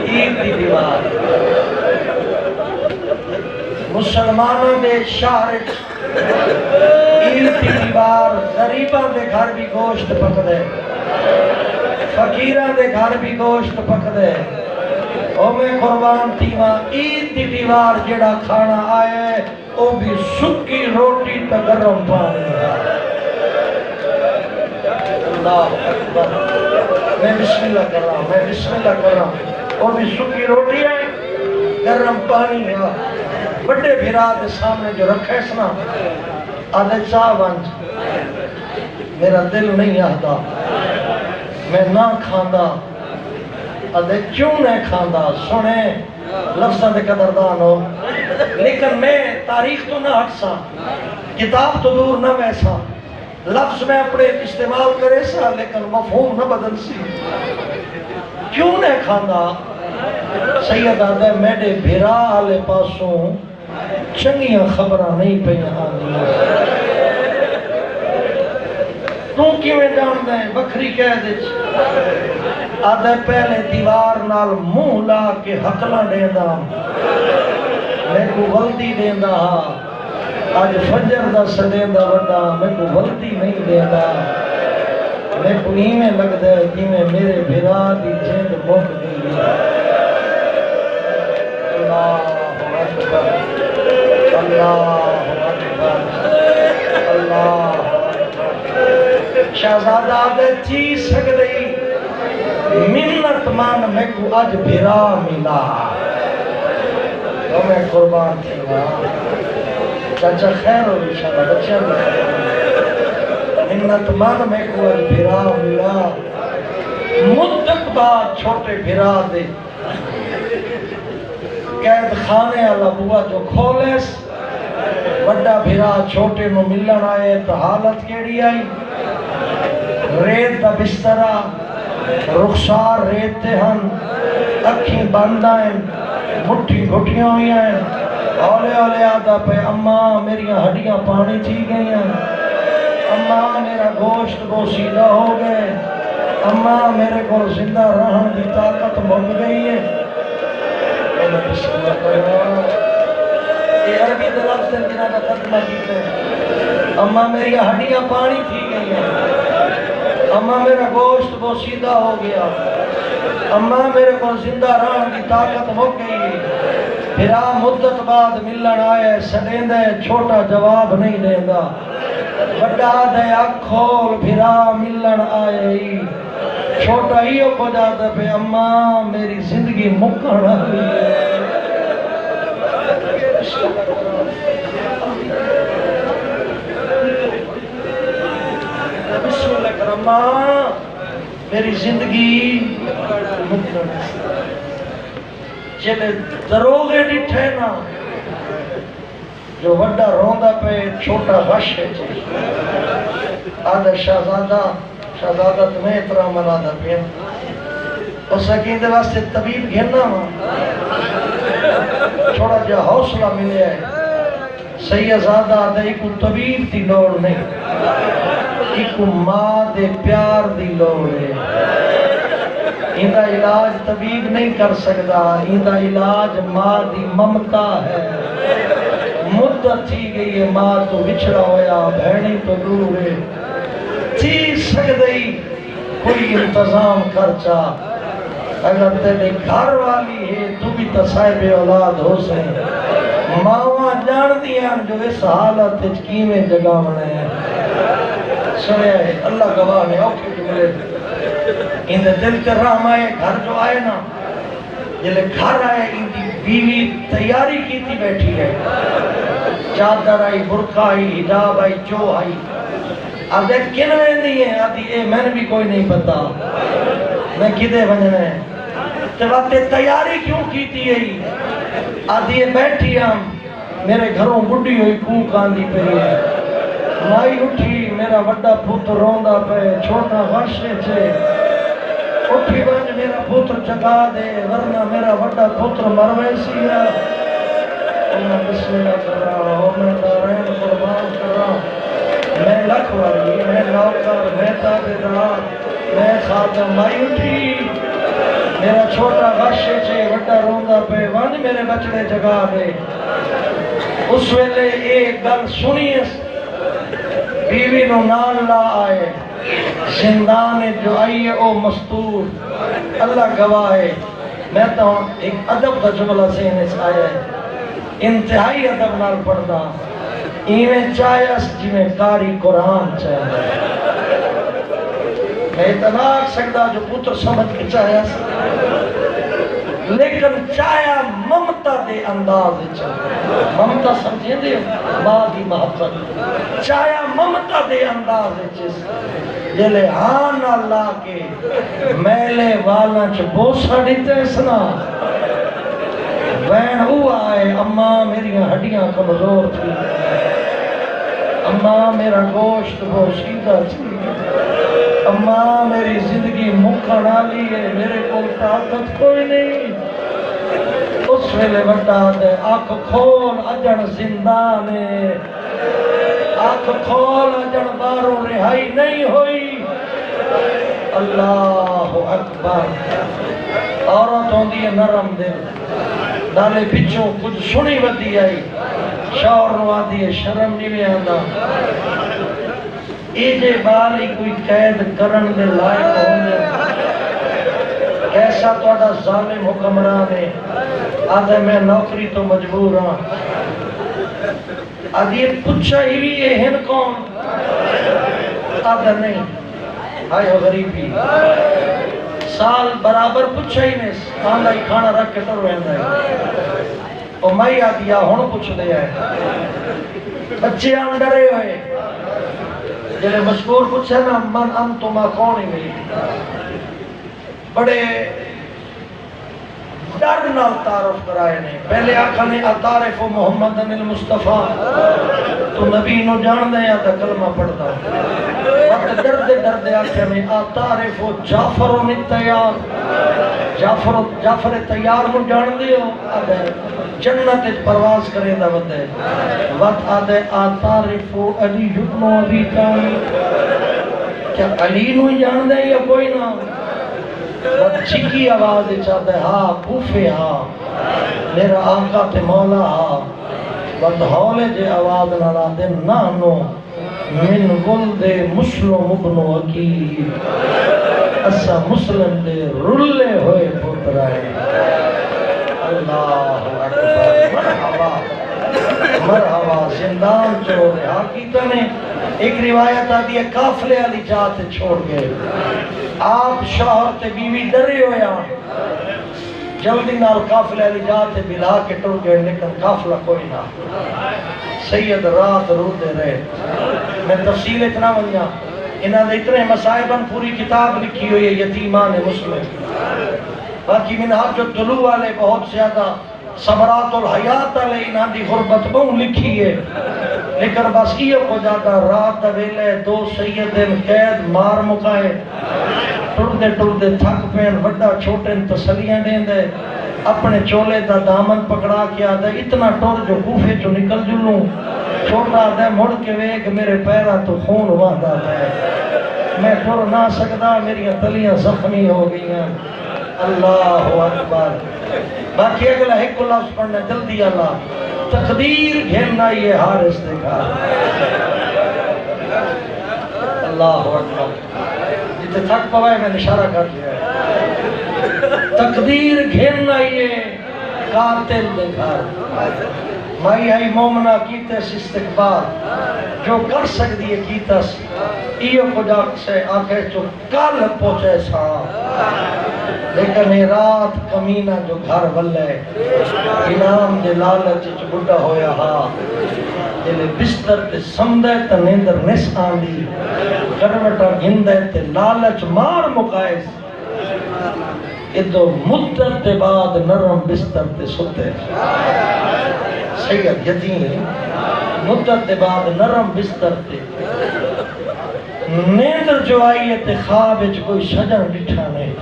عید دی دیوار مسلمانوں دے شہر عید دی دیوار غریباں دے گھر بھی گوشت پک دے فقیراں دے گھر بھی گوشت پک دے او میں قربان تیواں عید دی دیوار جڑا کھانا آئے او بھی سکی روٹی تا گرم پانی اللہ اکبر میں بسم اللہ کر رہا ہوں میں بسم اللہ کر رہا ہوں او بھی سکی روٹی ہے گرم پانی ہے بڑے بھیرا دے سامنے جو رکھے سنا آدھے چاہ بانج میرا دل نہیں آتا میں نہ کھاندہ آدھے کیوں نہیں کھاندہ سنے لفظاں دے قدردان ہو لیکن میں تاریخ تو نہ ہٹ سا کتاب تو دور نہ ویسا لفظ میں اپنے استعمال کرے سا لیکن مفہوم نہ بدل سی کیوں نہیں کھاندہ سید آدھے میرے بھیرا آلے پاسوں چنگیاں خبرہ نہیں پہنے آنیاں تو کی میں جان دیں بکری کہہ دے آدھے پہلے دیوار نال منہ لا کے حقلا دینا میں کو غلطی دینا آج فجر دا سدیندا وڈا میں کو غلطی نہیں دینا میں کو ایویں لگدا ہے کہ میں میرے بھرا دی جند مک گئی ہے اللہ اکبر اللہ اکبر اللہ شہزادہ دے چیز سکدئی منت مان میں کو اج بھرا ملا تو میں قربان تھی چاچا خیر ہو انشاءاللہ بچہ بھی منت مان میں کو اج بھرا ملا مدت بعد چھوٹے بھرا دے قید خانے والا بوا جو کھولس بڑا بھرا چھوٹے نو ملن آئے تو حالت کیڑی آئی ریت دا بسترا رخسار ریتے ہن اکھیں بند آئیں مٹھی گھٹیاں ہوئی ہیں اولے اولے آدھا پہ اماں میری ہڈیاں پانی تھی گئی ہیں اماں میرا گوشت بوسیدہ ہو گئے اماں میرے کو زندہ رہن دی طاقت مک گئی ہے یہ عربی دلفظ سے جنہ کا ترجمہ کیتے ہیں اماں میری ہڈیاں پانی تھی گئی ہیں اماں میرا گوشت بوسیدہ ہو گیا اماں میرے کو زندہ رہن کی طاقت ہو گئی پھرا مدت بعد ملن آئے سڈیندے چھوٹا جواب نہیں دیندہ بڑا دے اکھول پھرا ملن آئے چھوٹا ہی کو جاتا پہ اماں میری زندگی مکن آئی بسم اللہ کرم میری زندگی مکن چلے دروغے ڈٹھے نا جو وڈا روندا پہ چھوٹا غش ہے آدھا شہزادہ تمہیں اترا منا دا پیا اس سکین دے واسطے طبیب گھننا ہوا چھوڑا جا حوصلہ ملے ہے سیدزادہ آدھا ایکو طبیب دی لوڑ نہیں ایکو ماں دے پیار دی لوڑ ہے ایندہ علاج طبیب نہیں کر سکتا ایندہ علاج ماں دی ممتا ہے مدت تھی گئی ہے ماں تو بچھڑا ہویا بہنی تو دور ہے چیز سکدئی کوئی انتظام کرچا اگر تیرے گھر والی ہے تو بھی تصائب اولاد ہو سے ماں جان دیاں جو اس حالت کی میں جگہ بنے ہیں سنے اللہ گواہ نے اوکے جملے اندھے دل کے رحم آئے گھر جو آئے نا جلے گھر آئے اندھی بیوی تیاری کی تھی بیٹھی ہے چادر آئی برقع آئی حجاب آئی جو آئی اب ایک کن میں نہیں ہے آدھی اے میں نے بھی کوئی نہیں پتا میں کدے بننے ہیں تو وقت تیاری کیوں کی تھی ہے آدھی بیٹھی ہم میرے گھروں بڑی ہوئی کوک آندھی پہ ہے مائی اٹھی میرا بڑا پوتر روندہ پہ چھوٹا غشے چھے اٹھی بانج میرا پوتر چکا دے ورنہ میرا بڑا پوتر مرویسی ہے میں بسم اللہ کر رہا ہوں میں دارین قربان کر رہا ہوں میں لکھ والی میں نوکر میں تابدار میں خاتم مائی اٹھی میرا چھوٹا غشے چھے وڈا روندہ پہ وانج میرے بچڑے جگا دے اس ویلے ایک گل سنی بیوی نو نال لا آئے زندان جو آئی ہے او مستور اللہ گواہ ہے میں تو ایک ادب دا جملہ سے انہیں آیا ہے انتہائی ادب نال پڑھدا ایویں چاہیس جی میں کاری قرآن چاہیے میں اتناک سکتا جو پتر سمجھ کے چاہیس لیکن چاہیا ممتا دے انداز چاہیے ممتا سمجھے دے ماں دی محبت چاہیا ممتا دے انداز چاہیے جلے ہاں نہ لا کے میلے والا چھ بوسا دیتے سنا بین ہوا ہے اماں میری ہڈیاں کمزور تھی اماں میرا گوشت بوسیدہ تھی اماں میری زندگی مکھن آلی ہے میرے کو طاقت کوئی نہیں اس ویلے بڑا دے آنکھ کھول اجن زندانے آنکھ کھول اجن باروں رہائی نہیں ہوئی اللہ اکبر عورت ہوندی ہے نرم دل نالے پچھوں کچھ سنی ودی آئی شور نو آدھی ہے شرم نہیں بھی آندا ایجے بالی کوئی قید کرن دے لائق ہوندے کیسا توڑا ظالم حکمران ہے آدھے میں نوکری تو مجبور ہاں آدھی پچھا ہی بھی یہ ہن کون آدھے نہیں آئے غریبی سال برابر پچھا ہی نہیں آندھا ہی کھانا رکھ کے ٹر رہندا ہے اور مائی آدھیا ہون پچھ دے آئے بچے آن ڈرے ہوئے جنہیں مشکور پچھے نا من انتما کون ہی گئی بڑے ڈر نال تعارف کرائے نے پہلے آقا نے اتعرف محمد المصطفیٰ تو نبی نو جان دے یا تا کلمہ پڑھتا وقت درد آقا نے اتعرف جعفر تیار جعفر تیار نو جان دے ہو آدھے جنت پرواز کرے دا بدے وقت آدھے اتعرف علی ابن ابی طالب کیا علی نو جان دے یا کوئی نہ چکی آواز چاہتا ہے ہاں کوفے ہاں میرا آقا تے مولا ہاں بند ہولے جے آواز نہ دے نانو من گل دے مسلم ابن عقیل اسا مسلم دے رلے ہوئے پترائے اللہ اکبر مرحبا مرحبا زندان چور حقیقت نے ایک روایت آتی ہے قافلے علی جات چھوڑ گئے آپ شوہر تے بیوی ڈرے ہویا جلدی نال قافلے علی جات بلا کے ٹر گئے لیکن قافلہ کوئی نہ سید رات رو دے رہے میں تفصیل اتنا ونیا انہاں دے اتنے مسائباً پوری کتاب لکھی ہوئی ہے یتیمان مسلم باقی منہاج الطلوع والے بہت زیادہ صبرات الحیات والے انہاں دی غربت بہن لکھی ہے لیکن بس یہ کو جاتا رات ویلے دو سیدن قید مار مکائے ٹر دے تھک پین وڈا چھوٹے تسلیاں دیں دے اپنے چولے دا دامن پکڑا کیا دے اتنا ٹر جو کوفے جو نکل جلوں چھوٹا دے مڑ کے ویگ میرے پیرا تو خون واندا دے میں ٹر نہ سکدا میری تلیاں زخمی ہو گئی ہیں اللہ اکبر باقی اگلا ایک لفظ پڑھنا جلدی اللہ تقدیر گھیرنا یہ حارس دیکھا اللہ اکبر جتے تھک پوائے میں اشارہ کر دیا تقدیر گھیرنا یہ قاتل دیکھا مائی آئی مومنہ کیتے اس استقبال جو کر سکتی ہے کیتس ایو خدا سے آگے جو کل پہنچے سا لیکن رات کمینہ جو گھر ولے انام دے لالچ جو بڑھا ہویا ہاں جلے بستر تے سمدے تے نیندر نس آندی کروٹا گھندے تے لالچ مار مقائز ادھو مدت تے بعد نرم بستر تے ستے سید یتیم مدت تے بعد نرم بستر تے نیندر جو آئی ہے تے خواب اچ کوئی شجر ڈٹھا نہیں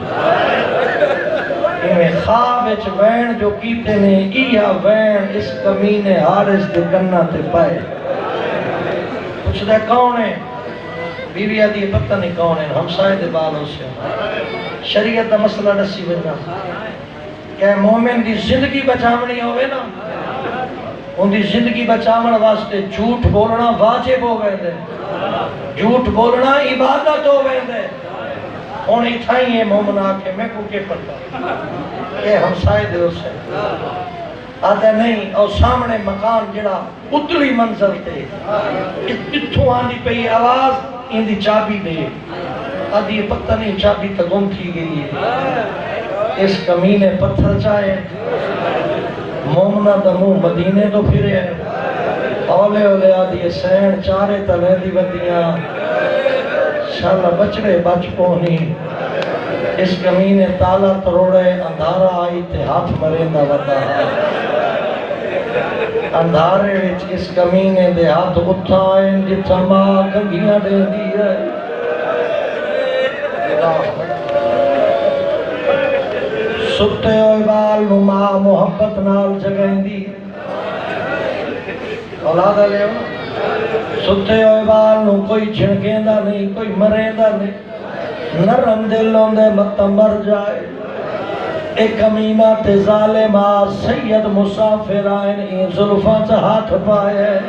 انہیں خواب اچ وین جو کیتے نے ایا وین اس کمینے حارس دے کنہ تے پائے کچھ دے کون ہے بیوی آدھی پتہ نہیں کون ہے ہمسائے دے بالوں سے شریعت دا مسئلہ نسی بجنا کہ مومن دی زندگی بچامنی ہوئے نا ان دی زندگی بچامن واسطے جھوٹ بولنا واجب ہو گئے دے جھوٹ بولنا عبادت ہو گئے دے ان اتھائی یہ مومن آکے میں کو کے پتا یہ ہمسائے دے اسے آدھے نہیں اور سامنے مکان جڑا اتلی منزل تے اتھو آنی پہ آواز ان دی چابی دے آدھی پتہ نہیں چابی تا گم تھی گئی ہے اس کمینے پتھر چاہے مومنہ دمو مدینے تو پھرے اولے اولے آدھی سین چارے تلے دی بدیاں شاللہ بچڑے بچ پونی اس کمینے تالا تروڑے اندھارا آئی تے ہاتھ مرندہ ودا اندھارے وچ اس کمینے دے ہاتھ اٹھائیں جتھا ماں کنگیاں دے دی ہے ستے ہوئے بال نو ماں محبت نال جگہیں دی اولادہ لے ہو ستے ہوئے بال نو کوئی چھنکیں دا نہیں کوئی مریں دا نہیں نرم دلوں دے مت مر جائے ایک کمینہ تے ظالمہ سید مسافر آئین این ظلفاں سے ہاتھ پائے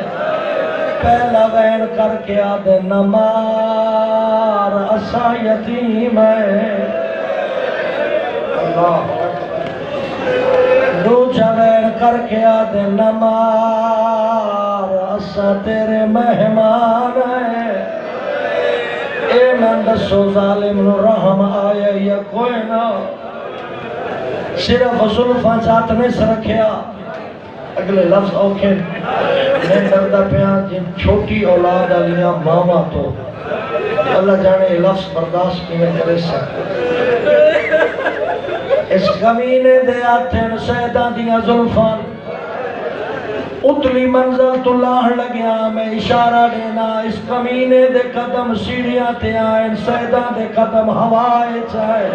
پہلا وین کر کے آدھے نمار اسا یتیم ہے اللہ دوجہ وین کر کے آدھے نمار اسا تیرے مہمان ہے اے من دسو ظالم نو رحم آیا یا کوئی نہ صرف ظلفاں ذات نے سرکھیا اگلے لفظ اوکھے میں دردہ پیان جن چھوٹی اولاد علیاں ماما تو اللہ جانے لفظ برداشت کی میں کرے سکتے اس کمینے دے آتے ہیں سیدہ دیا ظلفان اتلی منزل تو لاہ لگیا میں اشارہ دینا اس کمینے دے قدم سیڑھیاں تے آئیں سیدہ دے قدم ہوائے چاہے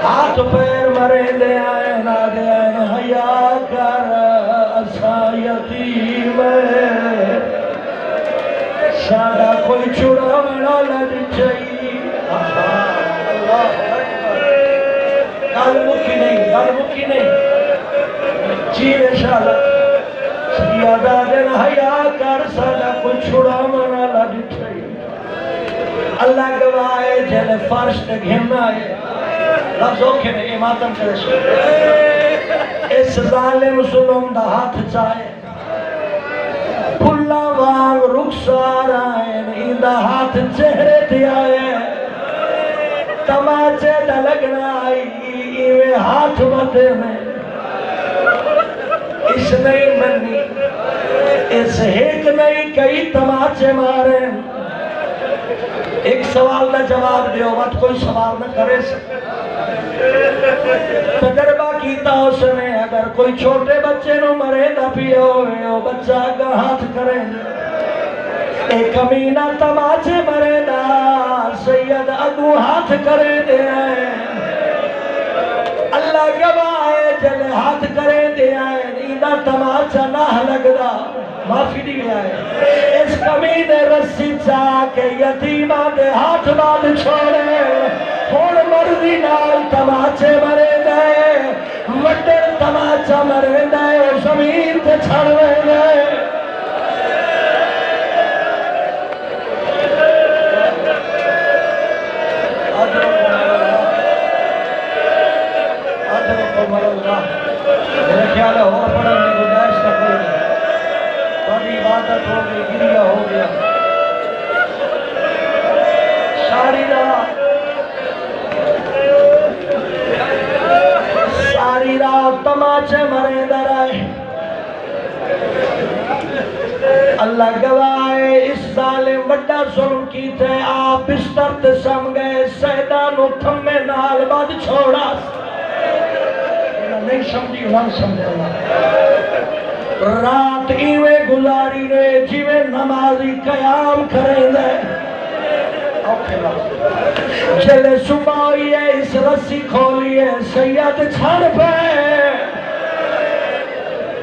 ہاتھ پیر مرے دے آئیں نہ دے آئیں حیاء کر اسا یتیم ہے سادہ کوئی چھڑا منا لڑ چاہیے گل مکی نہیں جیوے شاہ سیادہ دن حیاء کر سادہ کوئی چھڑا منا لڑ چاہیے اللہ گواہے جل فرش تے گھننا ہے لفظ اوکھے نے اے ماتم کرے سو اس ظالم ظلم دا ہاتھ چاہے پھلا وانگ رخسار آئین ایندہ ہاتھ چہرے دیا ہے تماچے دا لگنا آئی ایوے ہاتھ بدے میں اس نہیں منی اس ہیک نہیں کئی تماچے مارے ایک سوال نہ جواب دیو مت کوئی سوال نہ کرے سکتے تجربہ کیتا اس نے اگر کوئی چھوٹے بچے نو مرے نہ پیو ہوئے بچہ اگر ہاتھ کریں ایک کمینہ تماچے مرے نہ سید اگو ہاتھ کرے دے آئے اللہ گواہ جلے ہاتھ کرے دے آئے نیدہ تماچا نہ لگ دا معافی دی آئے اس کمینے رسی چاہ کے یتیمہ دے ہاتھ بعد چھوڑے ہون مرضی نال تماچے مرے دے وڈے تماچا مرے دے اور زمین تے چھڑوے دے میرے خیال ہے اور پڑھنے کی گنجائش کا کوئی نہیں بڑی عبادت ہو گئی گریہ ہو گیا ساری رات تماچے مرے در آئے اللہ گواہ اس ظالم وڈا ظلم کی تھے آپ بستر تے سم گئے سیدانو تھمے نال بعد چھوڑا نہیں سمجھی نہ سمجھا رات ایوے گزاری نے جیوے نمازی قیام کریں دے چلے صبح ہوئی ہے اس رسی کھولی ہے سید چھڑ پہ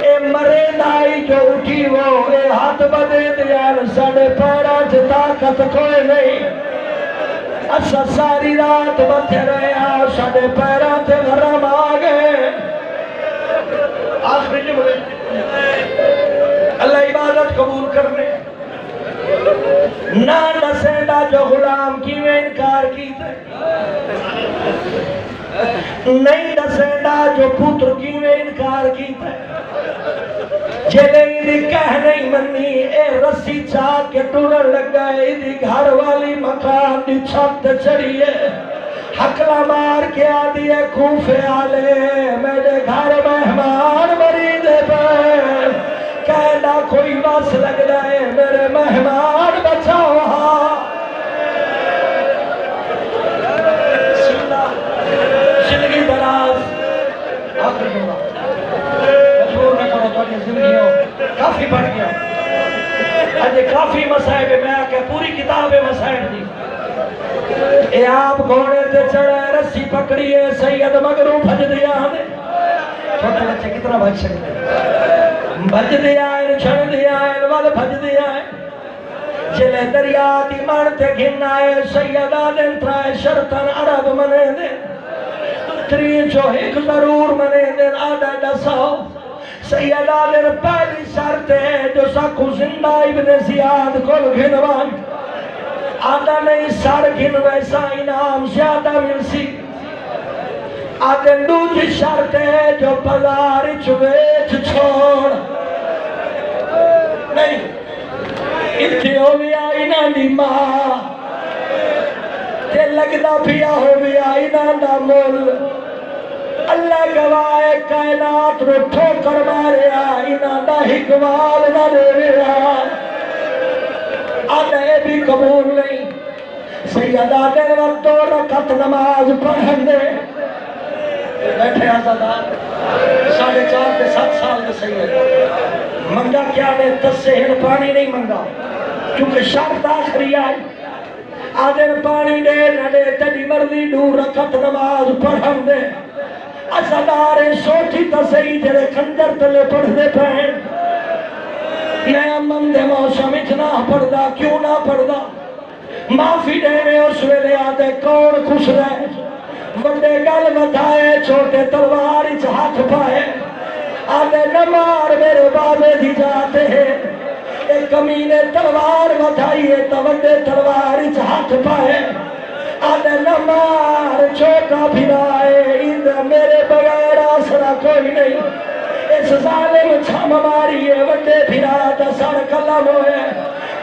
اے مرے نائی جو اٹھی وہ اے ہاتھ بدے دیان ساڑے پیرا سے طاقت کوئی نہیں اسا ساری رات بتے رہے ہیں ساڑے پیرا سے غرم آگئے آخری جملے اللہ عبادت قبول کرنے نہ نسیندہ جو غلام کی میں انکار کی تھے نہیں نسیندہ جو پتر کی میں انکار کی تھے جلے دی کہہ نہیں منی اے رسی چاہ کے ٹوڑن لگ گئے دی گھر والی مکان دی چھت چڑھیے حقلہ مار کے آدھی ہے کوفے آلے میرے گھر مہمان مریدے پہ کہنا کوئی بس لگ رہے میرے مہمان بچاؤ زندگی دراز آخر جمعہ مجبور نہ کرو تو زندگیوں کافی بڑھ گیا اجھے کافی مسائب میں آکے پوری کتاب مسائب دی اے آپ گھوڑے تے چڑھے رسی پکڑیے سید مگروں بھج دیا ہمیں چھوٹے بچے کتنا بھج سکتے بھج دیا ہے چھڑ دیا ہے وال بھج دیا ہے جلے دریا دی مانتے گھنا ہے سیدہ دن ترائے شرطن عرب منے دن تری جو ایک ضرور منے دن آدھا دساؤ سیدہ دن پہلی شرط ہے جو سکو زندہ ابن زیاد کل گھنوان آدھا نہیں سار گھن ویسا انعام زیادہ مل سی آدھا دوجی شرط ہے جو پگار چویچ چھوڑ نہیں اتھے ہو گیا انہاں دی ماں تے لگدا پیا ہو گیا انہاں دا مول اللہ گواہ کائنات رو ٹھوکر ماریا انہاں دا حکمال نہ دے رہا آدھے بھی قبول نہیں سیدہ دن وقت دو رکعت نماز پڑھن دے بیٹھے آزادار 4.5 سال کے سید منگا کیا نے 10 سہن پانی نہیں منگا کیونکہ شرط آخری آئی آدھر پانی دے نہ دے تیری مرضی دور رکعت نماز پڑھن دے آزادار سوچی تا صحیح جرے خنجر تلے پڑھ دے پہن میں امن دے موسم اتنا پڑھ دا کیوں نہ پڑھ دا معافی دے میں اس ویلے آدھے کون خوش رہے بڑے گل بتائے چھوٹے تلوار اچ ہاتھ پائے آدھے نمار میرے بابے دی جاتے ہیں ایک کمینے تلوار بتائیے تو بڑے تلوار اچ ہاتھ پائے آدھے نمار چھوٹا پھرائے اندر میرے بغیر آسرا کوئی نہیں اس ظالم چھم ماریے بڑے پھرا دسار کلم ہوئے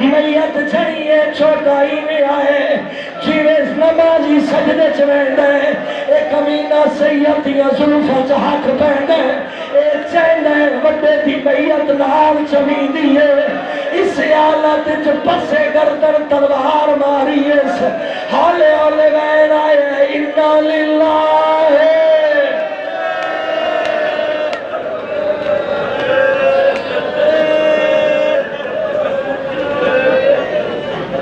میت چھڑیے چھوٹا ہی میں آئے جیویس نمازی سجدے چویندے ایک امینہ سیدیاں ظلفہ چاہت پہنے ایک چیندے وڈے دی میت نال چویندی ہے اس حالت جو پسے گردن تلوار ماری ہے حالے حالے غیر آئے انہا للہ